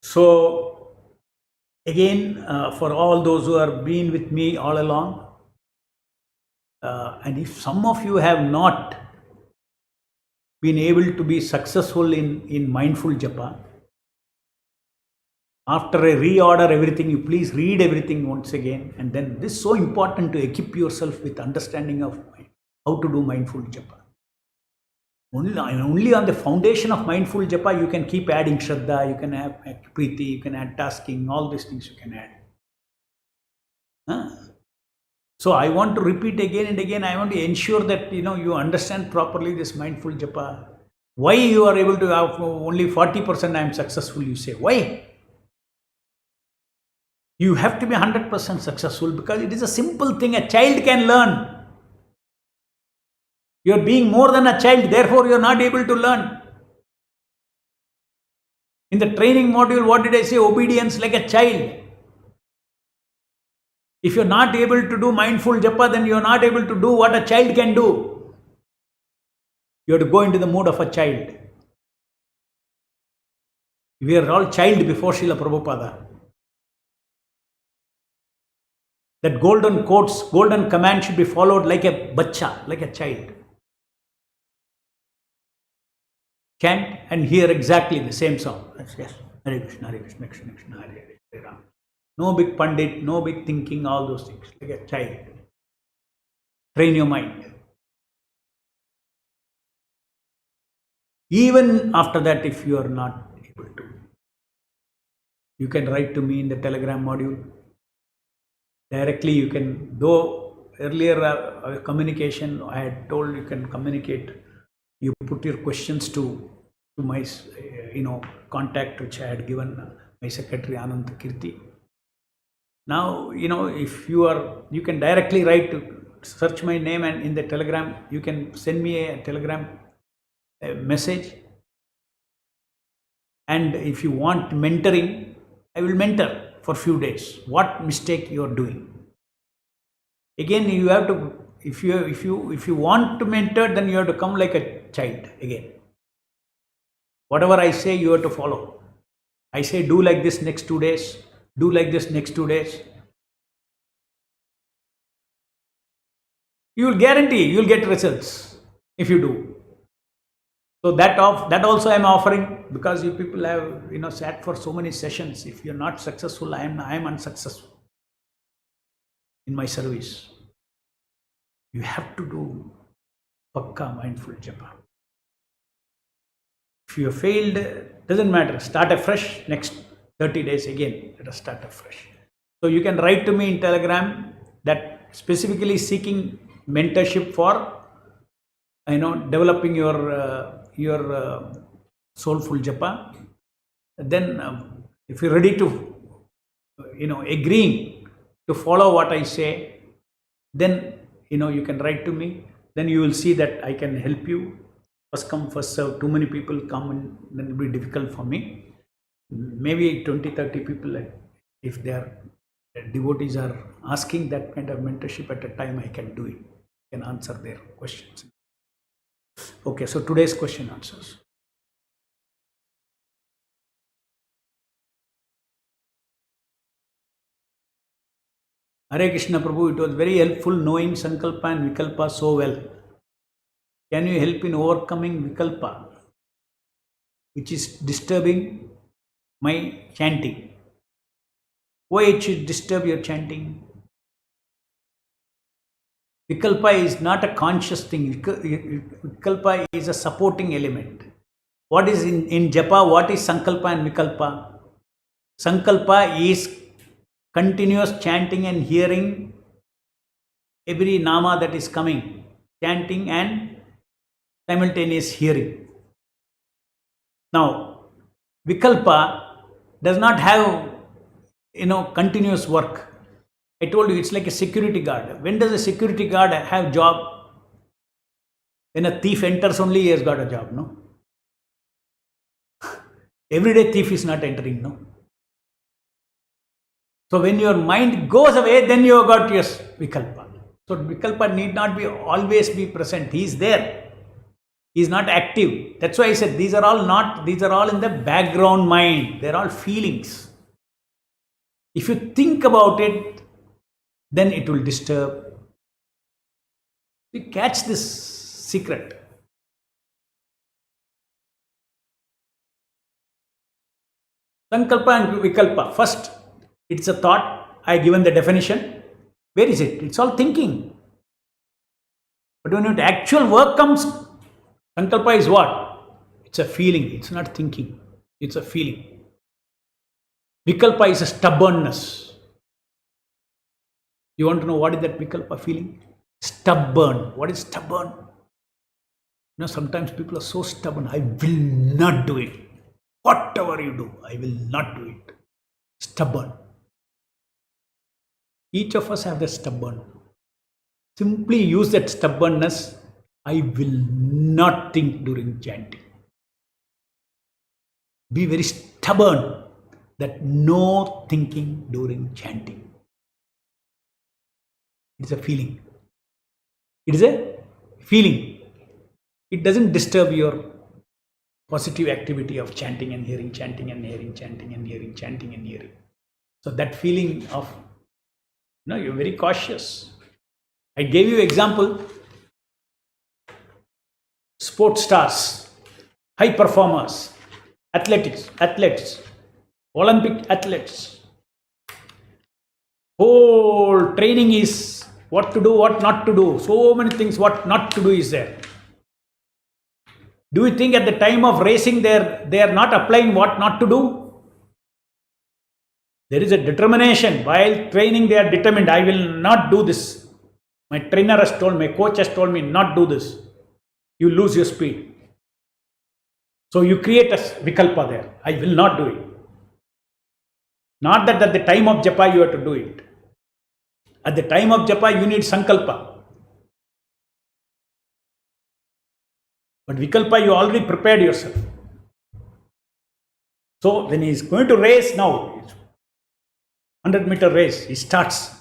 So again, for all those who have been with me all along, and if some of you have not been able to be successful in mindful japa, after a reorder everything, you please read everything once again, and then this is so important to equip yourself with understanding of how to do mindful japa. Only on the foundation of mindful japa you can keep adding shraddha, you can add priti, you can add tasking, all these things you can add. So I want to repeat again and again, I want to ensure that you understand properly this mindful japa. Why you are able to have only 40% I am successful, you say. Why? You have to be 100% successful because it is a simple thing a child can learn. You are being more than a child, therefore you are not able to learn. In the training module, what did I say? Obedience like a child. If you are not able to do mindful japa, then you are not able to do what a child can do. You have to go into the mood of a child. We are all child before Srila Prabhupada. That golden quotes, golden command should be followed like a bacha, like a child. Chant and hear exactly the same song. Yes. Hare Krishna, Hare Krishna, Krishna Krishna, Hare Hare, Hare Rama. No big pandit, no big thinking, all those things, like a child. Train your mind. Even after that, if you are not able to, you can write to me in the Telegram module. Directly you can, though earlier communication, I had told you can communicate. You put your questions to my contact which I had given my secretary Anand Kirti. Now if you can directly write to search my name, and in the Telegram you can send me a Telegram message. And if you want mentoring, I will mentor for few days. What mistake you are doing? Again, you have to. If you want to mentor, then you have to come like a child again. Whatever I say, you have to follow. I say do like this next 2 days. Do like this next 2 days. You will guarantee you will get results if you do. So that also I am offering, because you people have sat for so many sessions. If you are not successful, I am unsuccessful in my service. You have to do pakka mindful japa. If you have failed, doesn't matter. Start afresh. Next 30 days again, let us start afresh. So you can write to me in Telegram that specifically seeking mentorship for developing your soulful japa. Then if you're ready to agreeing to follow what I say, then you can write to me. Then you will see that I can help you. First come, first serve. Too many people come, and then it will be difficult for me. Maybe 20-30 people, if their devotees are asking that kind of mentorship at a time, I can do it. can answer their questions. Okay, so today's question answers. Hare Krishna Prabhu, it was very helpful knowing Sankalpa and Vikalpa so well. Can you help in overcoming Vikalpa, which is disturbing my chanting? Why it should disturb your chanting? Vikalpa is not a conscious thing. Vikalpa is a supporting element. What is in Japa? What is Sankalpa and Vikalpa? Sankalpa is continuous chanting and hearing every nama that is coming, chanting and simultaneous hearing. Now, Vikalpa does not have continuous work. I told you it's like a security guard. When does a security guard have job? When a thief enters only he has got a job, no? Everyday thief is not entering, no? So when your mind goes away, then you have got your Vikalpa. So Vikalpa need not be always be present. He is there. He is not active. That's why I said these are all in the background mind. They are all feelings. If you think about it, then it will disturb. You catch this secret. Sankalpa and Vikalpa. First, it's a thought. I given the definition. Where is it? It's all thinking. But when the actual work comes, Sankalpa is what? It's a feeling. It's not thinking. It's a feeling. Vikalpa is a stubbornness. You want to know what is that Vikalpa feeling? Stubborn. What is stubborn? Sometimes people are so stubborn. I will not do it. Whatever you do, I will not do it. Stubborn. Each of us have that stubborn. Simply use that stubbornness. I will not think during chanting. Be very stubborn that no thinking during chanting. It's a feeling. It is a feeling. It doesn't disturb your positive activity of chanting and hearing, chanting and hearing, chanting and hearing, chanting and hearing. So that feeling of, you're very cautious. I gave you example. Sports stars, high performers, athletes, Olympic athletes. Whole training is what to do, what not to do. So many things what not to do is there. Do you think at the time of racing they are not applying what not to do? There is a determination. While training they are determined. I will not do this. My trainer has told me, my coach has told me not do this. You lose your speed. So you create a Vikalpa there. I will not do it. Not that at the time of Japa you have to do it. At the time of Japa you need Sankalpa. But Vikalpa you already prepared yourself. So when he is going to race now, 100-meter race, he starts.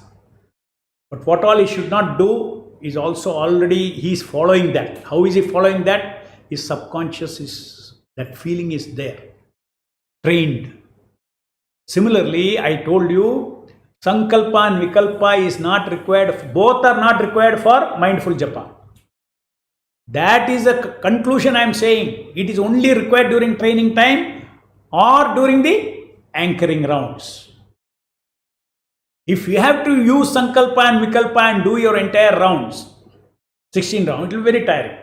But what all he should not do is also already he is following that. How is he following that? His subconscious is, that feeling is there. Trained. Similarly, I told you, Sankalpa and Vikalpa is not required, both are not required for mindful japa. That is a conclusion I am saying. It is only required during training time or during the anchoring rounds. If you have to use Sankalpa and Vikalpa and do your entire rounds, 16 rounds, it will be very tiring.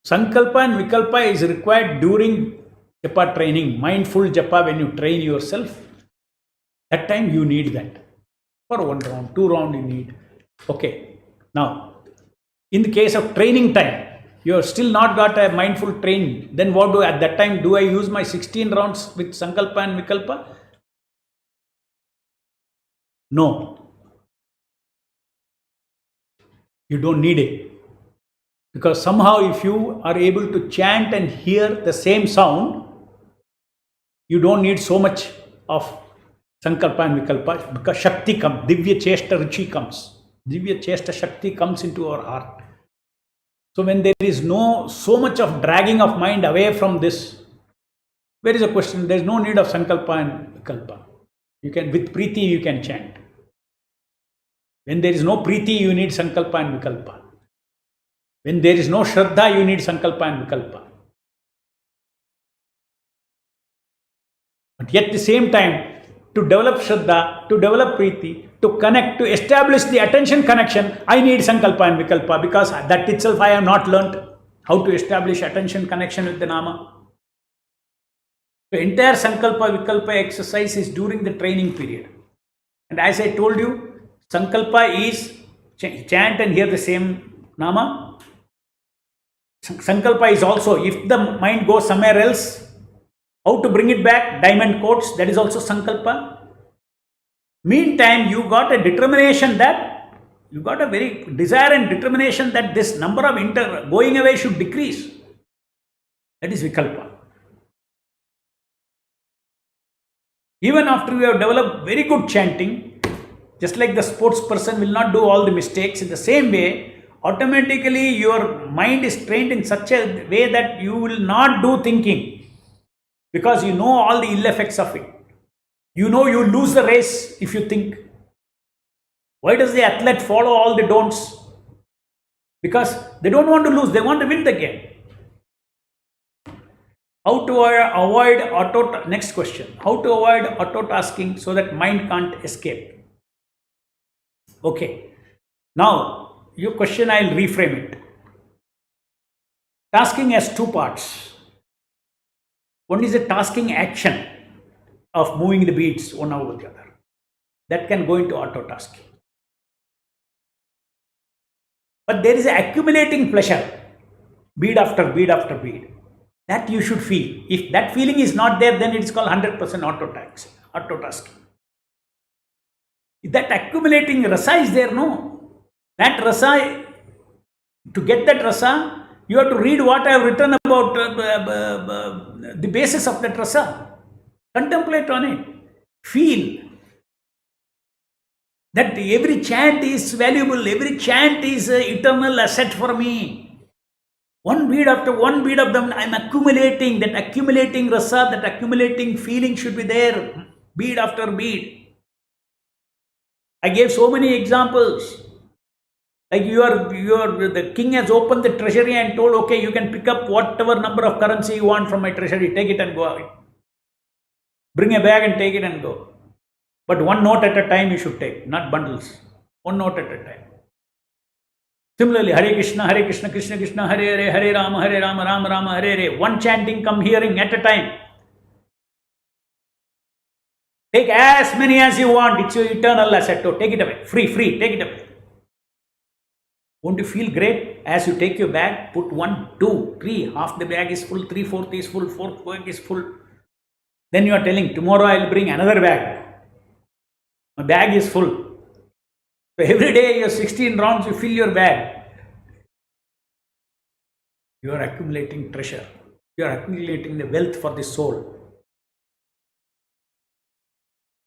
Sankalpa and Vikalpa is required during japa training, mindful japa when you train yourself. That time you need that. For 1 round, 2 round you need. Okay. Now, in the case of training time, you have still not got a mindful training. Then what do at that time? Do I use my 16 rounds with Sankalpa and Vikalpa? No. You don't need it. Because somehow if you are able to chant and hear the same sound, you don't need so much of Sankalpa and Vikalpa, because Shakti comes, Divya Cheshta Ruchi comes. Divya Cheshta Shakti comes into our heart. So when there is so much of dragging of mind away from this, where is a question? There is no need of Sankalpa and Vikalpa. You can, with Preeti, you can chant. When there is no Preeti, you need Sankalpa and Vikalpa. When there is no Shraddha, you need Sankalpa and Vikalpa. But yet at the same time, to develop Shraddha, to develop Preeti, to connect, to establish the attention connection, I need Sankalpa and Vikalpa, because that itself I have not learnt how to establish attention connection with the Nama. The entire Sankalpa Vikalpa exercise is during the training period. And as I told you, Sankalpa is chant and hear the same Nama. Sankalpa is also, if the mind goes somewhere else, how to bring it back, diamond quotes, that is also Sankalpa. Meantime, you got a determination that, you got a very desire and determination that this number of going away should decrease. That is Vikalpa. Even after you have developed very good chanting, just like the sports person will not do all the mistakes, in the same way, automatically your mind is trained in such a way that you will not do thinking, because you know all the ill effects of it. You know you lose the race if you think. Why does the athlete follow all the don'ts? Because they don't want to lose, they want to win the game. How to avoid next question. How to avoid auto-tasking so that mind can't escape? Okay. Now, your question, I'll reframe it. Tasking has two parts. One is the tasking action of moving the beads one over the other. That can go into auto-tasking. But there is an accumulating pleasure, bead after bead after bead. That you should feel. If that feeling is not there, then it is called 100% auto-tasking. If that accumulating rasa is there, no. That rasa, to get that rasa, you have to read what I have written about the basis of that rasa. Contemplate on it. Feel that every chant is valuable, every chant is an eternal asset for me. One bead after one bead of them, I am accumulating. That accumulating rasa, that accumulating feeling should be there, bead after bead. I gave so many examples. Like the king has opened the treasury and told, okay, you can pick up whatever number of currency you want from my treasury, take it and go away. Bring a bag and take it and go. But one note at a time you should take, not bundles. One note at a time. Similarly, Hare Krishna, Krishna Krishna, Hare Hare, Hare Rama, Rama Rama, Hare Hare. One chanting come hearing at a time. Take as many as you want. It's your eternal asset. So take it away. Free, take it away. Won't you feel great as you take your bag? Put 1, 2, 3. Half the bag is full, 3/4 is full, 4th bag is full. Then you are telling, tomorrow I will bring another bag. My bag is full. So every day, your 16 rounds, you fill your bag. You are accumulating treasure. You are accumulating the wealth for the soul.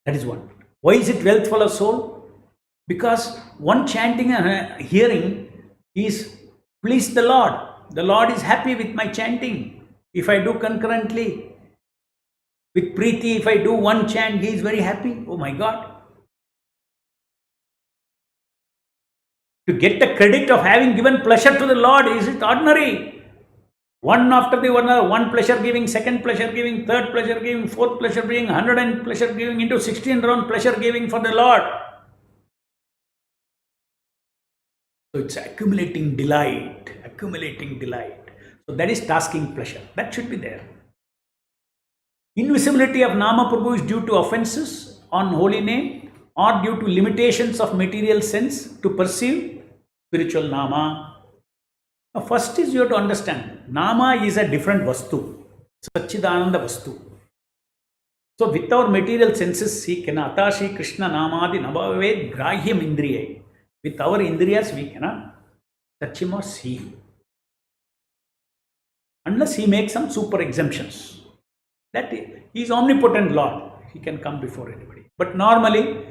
That is one. Why is it wealth for the soul? Because one chanting and hearing is please the Lord. The Lord is happy with my chanting. If I do concurrently with Preeti, if I do one chant, he is very happy. Oh my God. To get the credit of having given pleasure to the Lord, is it ordinary? One after the other, one pleasure giving, second pleasure giving, third pleasure giving, fourth pleasure giving, 100 pleasure giving, into 16 round pleasure giving for the Lord. So it's accumulating delight. So that is tasking pleasure. That should be there. Invisibility of Nama Prabhu is due to offenses on holy name or due to limitations of material sense to perceive spiritual Nama. Now first is you have to understand, Nama is a different Vastu, Satchidananda Vastu. So with our material senses, he cannot, Atashi Krishna Namadi Nabhaved Grahyam Indriya. With our Indriyas, we cannot touch him or see him. Unless he makes some super exemptions. That he is omnipotent Lord. He can come before anybody. But normally,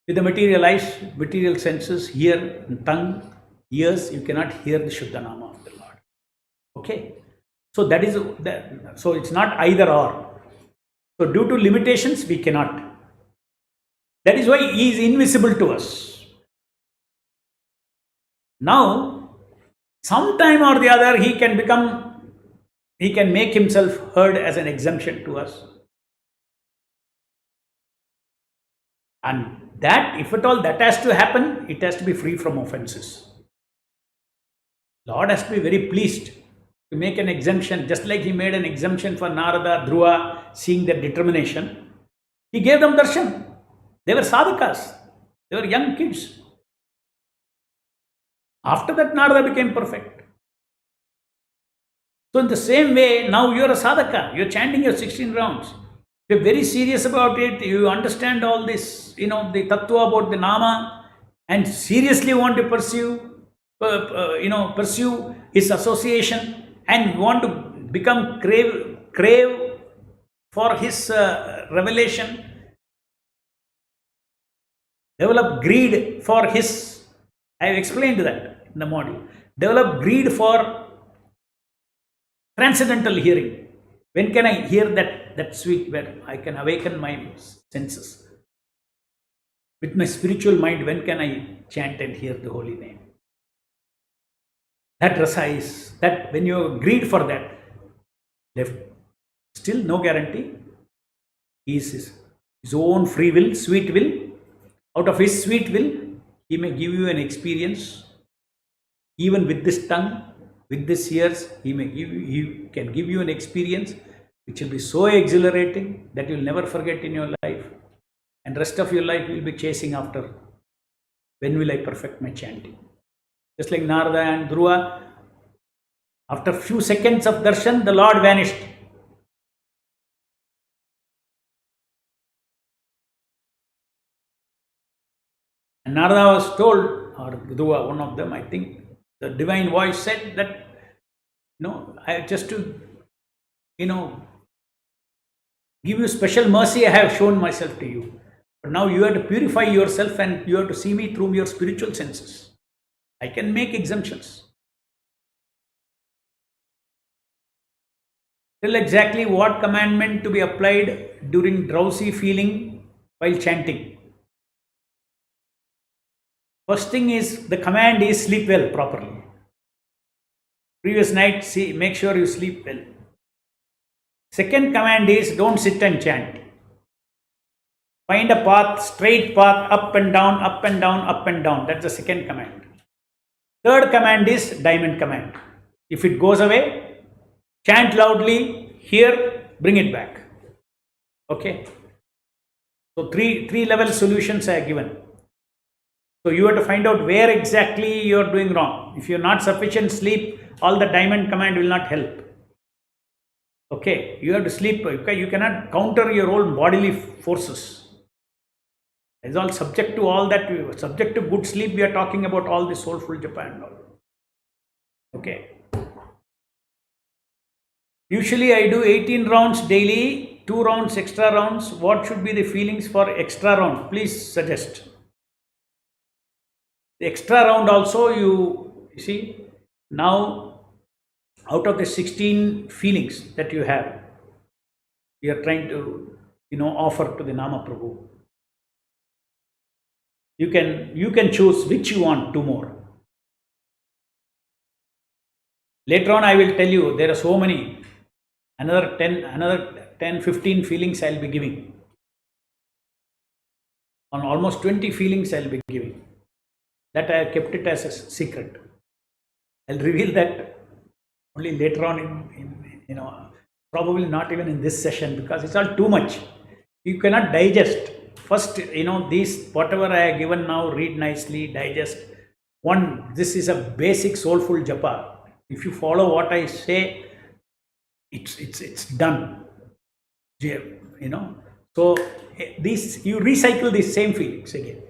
with the material senses, ear, tongue, ears, you cannot hear the Shuddha Nama of the Lord. Okay? So that is so it's not either or. So due to limitations, we cannot. That is why he is invisible to us. Now, sometime or the other, he can make himself heard as an exemption to us. And that, if at all that has to happen, it has to be free from offenses. Lord has to be very pleased to make an exemption, just like he made an exemption for Narada, Dhruva, seeing their determination. He gave them darshan. They were sadhakas. They were young kids. After that, Narada became perfect. So in the same way, now you are a sadhaka. You are chanting your 16 rounds. You're very serious about it. You understand all this, the tattva about the nama, and seriously want to pursue his association, and want to become crave for his revelation, develop greed for his. I have explained that in the module. Develop greed for transcendental hearing. When can I hear that sweet, where I can awaken my senses? With my spiritual mind, when can I chant and hear the holy name? That rasa is, that when you greed for that, left, still no guarantee. He is his own free will, sweet will. Out of his sweet will, he may give you an experience. Even with this tongue, with these ears, he can give you an experience which will be so exhilarating that you'll never forget in your life, and rest of your life you'll be chasing after, when will I perfect my chanting? Just like Narada and Dhruva, after few seconds of darshan, the Lord vanished. And Narada was told, or Dhruva, one of them, I think, the divine voice said that, I just to, give you special mercy, I have shown myself to you. But now you have to purify yourself and you have to see me through your spiritual senses. I can make exemptions. Tell exactly what commandment to be applied during drowsy feeling while chanting. First thing is, the command is sleep well properly. Previous night, make sure you sleep well. Second command is, don't sit and chant. Find a path, straight path, up and down, up and down, up and down. That's the second command. Third command is diamond command. If it goes away, chant loudly, hear, bring it back. Okay. So three level solutions are given. So you have to find out where exactly you are doing wrong. If you are not sufficient sleep, all the diamond command will not help. Okay, you have to sleep. Okay, you cannot counter your own bodily forces. It's all subject to all that. Subject to good sleep, we are talking about all the soulful japa and all. Okay. Usually I do 18 rounds daily, 2 rounds, extra rounds. What should be the feelings for extra round? Please suggest. The extra round also, you see, now out of the 16 feelings that you have, you are trying to, offer to the Nama Prabhu. You can choose which you want, 2 more. Later on I will tell you, there are so many, another 10, 15 feelings I will be giving. On almost 20 feelings I will be giving. That I have kept it as a secret. I'll reveal that only later on in probably not even in this session, because it's all too much. You cannot digest. First, these, whatever I have given now, read nicely, digest. This is a basic soulful japa. If you follow what I say, it's done. So you recycle these same feelings again.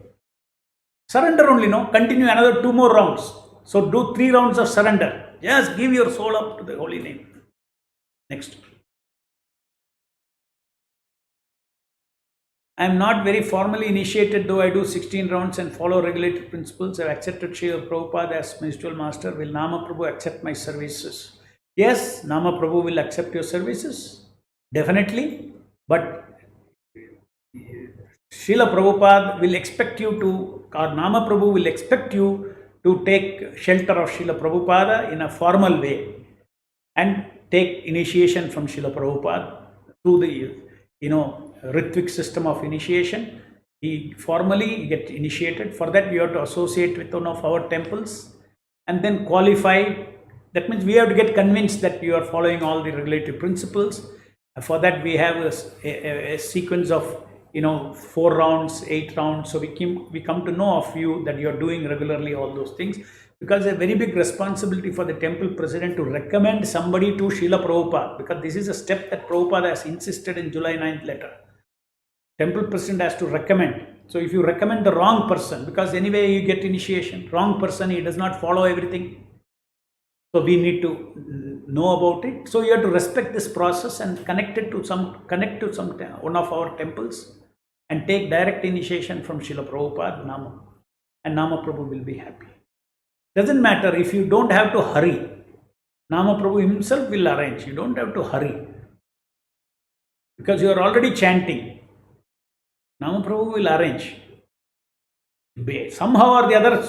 Surrender only, continue another 2 more rounds. So do 3 rounds of surrender. Just give your soul up to the holy name. Next. I am not very formally initiated, though I do 16 rounds and follow regulated principles. I have accepted Srila Prabhupada as spiritual master. Will Nama Prabhu accept my services? Yes, Nama Prabhu will accept your services, definitely. But Srila Prabhupada will expect you to, or Nama Prabhu will expect you to take shelter of Srila Prabhupada in a formal way and take initiation from Srila Prabhupada through the, Ritvik system of initiation. He formally get initiated. For that, we have to associate with one of our temples and then qualify. That means we have to get convinced that you are following all the regulative principles. For that, we have a sequence of 4 rounds, 8 rounds. So we come to know of you that you are doing regularly all those things, because a very big responsibility for the temple president to recommend somebody to Srila Prabhupada, because this is a step that Prabhupada has insisted in July 9th letter. Temple president has to recommend. So if you recommend the wrong person, because anyway you get initiation, wrong person, he does not follow everything. So we need to know about it. So you have to respect this process and connect to one of our temples and take direct initiation from Srila Prabhupada, Nama. And Nama Prabhu will be happy. Doesn't matter if you don't have to hurry. Nama Prabhu himself will arrange. You don't have to hurry, because you are already chanting. Nama Prabhu will arrange. Somehow or the other,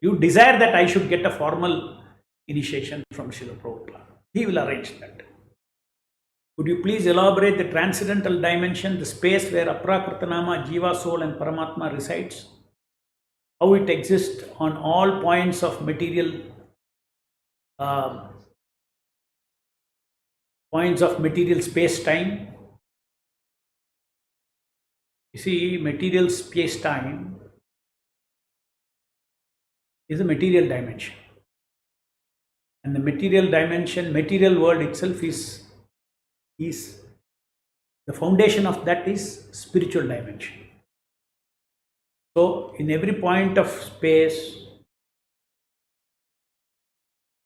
you desire that I should get a formal initiation from Srila Prabhupada. He will arrange that. Would you please elaborate the transcendental dimension, the space where Aprakritanama, Jiva, Soul and Paramatma resides? How it exists on all points of material space-time. You see, material space-time is a material dimension. And the material dimension, material world itself is the foundation of that is spiritual dimension. So in every point of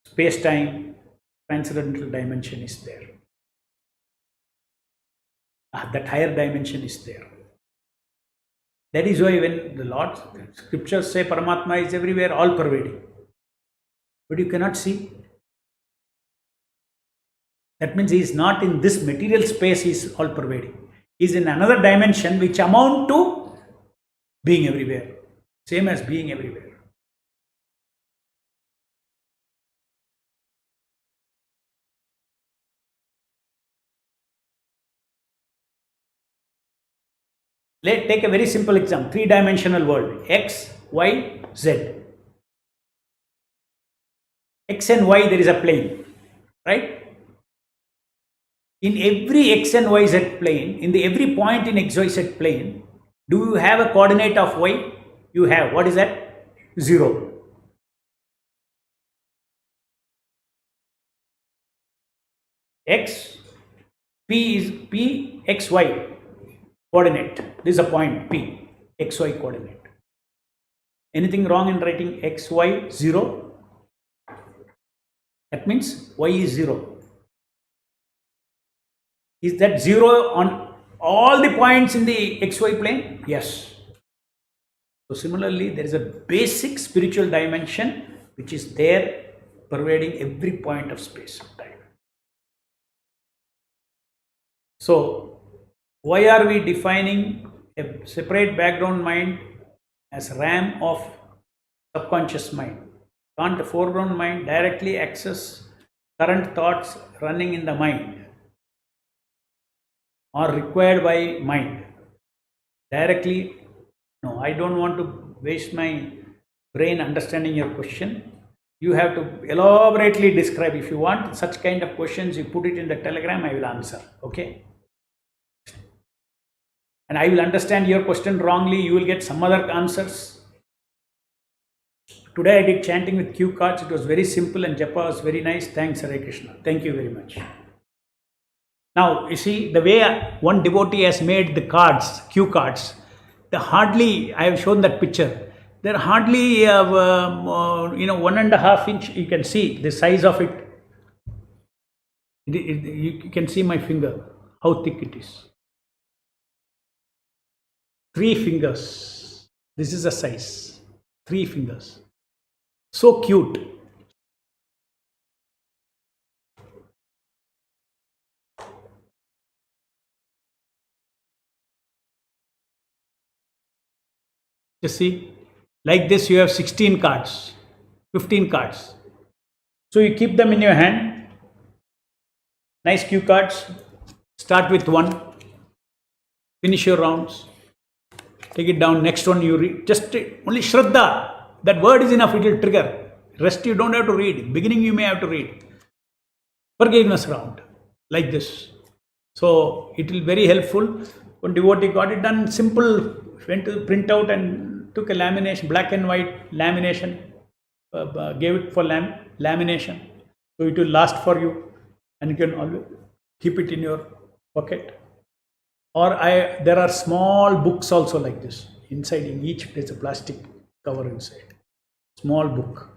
space-time, transcendental dimension is there. That higher dimension is there. That is why when the scriptures say Paramatma is everywhere, all pervading. But you cannot see. That means he is not in this material space, he is all pervading. He is in another dimension which amount to being everywhere. Same as being everywhere. Let's take a very simple example, 3-dimensional world, X, Y, Z. X and Y, there is a plane, right? In every X and Y, Z plane, in every point in X, Y, Z plane, do you have a coordinate of Y? You have. What is that? 0. X, P is P, X, Y. Coordinate. This is a point P, XY coordinate. Anything wrong in writing XY 0? That means Y is 0. Is that 0 on all the points in the XY plane? Yes. So similarly, there is a basic spiritual dimension which is there pervading every point of space and time. So why are we defining a separate background mind as RAM of subconscious mind? Can't the foreground mind directly access current thoughts running in the mind or required by mind? Directly? No, I don't want to waste my brain understanding your question. You have to elaborately describe. If you want such kind of questions, you put it in the telegram, I will answer. Okay? And I will understand your question wrongly, you will get some other answers. Today I did chanting with cue cards. It was very simple and japa was very nice. Thanks, Hare Krishna. Thank you very much. Now, you see, the way one devotee has made the cards, cue cards, I have shown that picture. They're hardly, 1.5 inch. You can see the size of it. You can see my finger, how thick it is. 3 fingers. This is the size. 3 fingers. So cute. You see, like this you have 16 cards, 15 cards. So you keep them in your hand. Nice cue cards. Start with 1. Finish your rounds. Take it down. Next one you read. Just only Shraddha. That word is enough. It will trigger. Rest you don't have to read. Beginning you may have to read. Forgiveness round. Like this. So it will be very helpful. One devotee got it done simple. Went to print out and took a lamination, black and white lamination. Gave it for lamination. So it will last for you. And you can always keep it in your pocket. Or there are small books also like this. Inside in each there's a plastic cover inside. Small book.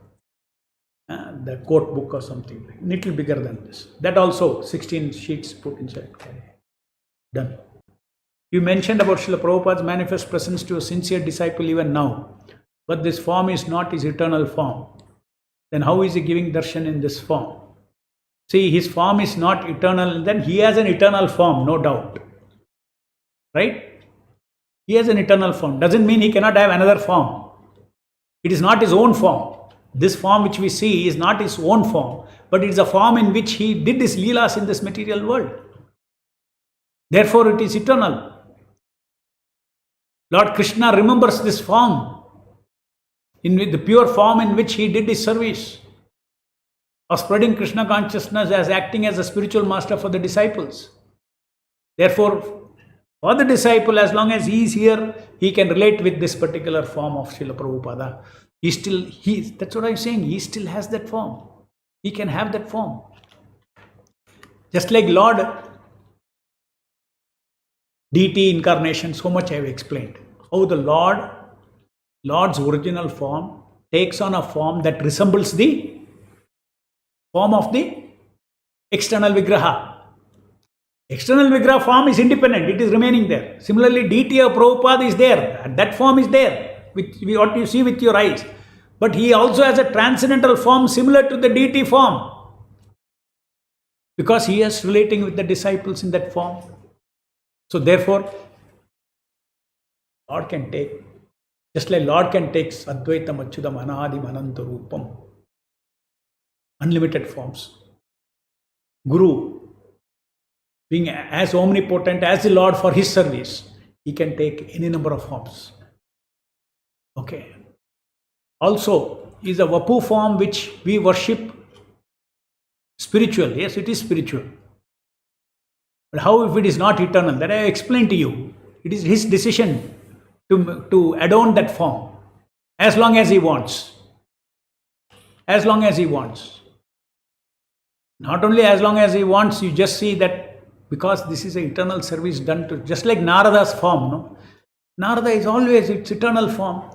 The court book or something. Little bigger than this. That also 16 sheets put inside. Done. You mentioned about Srila Prabhupada's manifest presence to a sincere disciple even now. But this form is not his eternal form. Then how is he giving darshan in this form? See, his form is not eternal. Then he has an eternal form, no doubt. Right? He has an eternal form. Doesn't mean he cannot have another form. It is not his own form. This form which we see is not his own form, but it is a form in which he did his leelas in this material world. Therefore, it is eternal. Lord Krishna remembers this form, in the pure form in which he did his service of spreading Krishna consciousness as acting as a spiritual master for the disciples. Therefore, for the disciple, as long as he is here, he can relate with this particular form of Srila Prabhupada. That's what I'm saying. He still has that form. He can have that form. Just like Lord, deity incarnation, so much I have explained. How the Lord's original form takes on a form that resembles the form of the external Vigraha. External Vigraha form is independent, it is remaining there. Similarly, deity of Prabhupada is there, that form is there, with what you see with your eyes. But he also has a transcendental form similar to the deity form. Because he is relating with the disciples in that form. So therefore, Lord can take, just like Lord can take Advaitam Achyutam Anadim Ananta Rupam, unlimited forms. Guru, being as omnipotent as the Lord for his service, he can take any number of forms. Okay. Also, is a Vapu form which we worship spiritual. Yes, it is spiritual. But how if it is not eternal? That I explained to you. It is his decision to adorn that form as long as he wants. As long as he wants. Not only as long as he wants, you just see that because this is an eternal service done to, just like Narada's form. No? Narada is always its eternal form.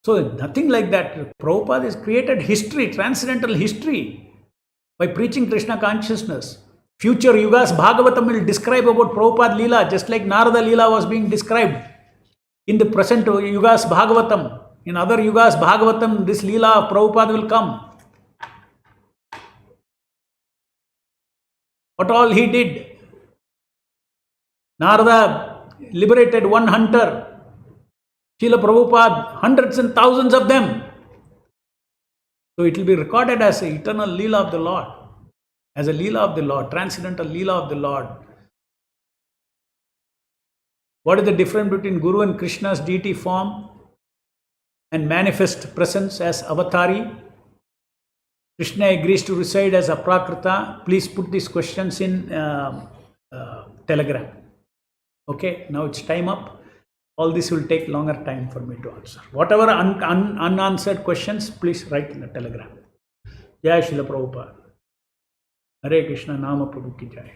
So nothing like that. Prabhupada has created history, transcendental history, by preaching Krishna consciousness. Future yugas Bhagavatam will describe about Prabhupada Leela, just like Narada Leela was being described. In the present yugas Bhagavatam, in other yugas Bhagavatam, this Leela of Prabhupada will come. What all he did. Narada liberated one hunter. Srila Prabhupada, hundreds and thousands of them. So it will be recorded as an eternal Leela of the Lord. As a Leela of the Lord, transcendental Leela of the Lord. What is the difference between Guru and Krishna's deity form and manifest presence as Avatari? Krishna agrees to reside as Aprakrita. Please put these questions in Telegram. Okay, now it's time up. All this will take longer time for me to answer. Whatever unanswered questions, please write in the Telegram. Jai Srila Prabhupada. Hare Krishna, Nama Prabhu ki Jai.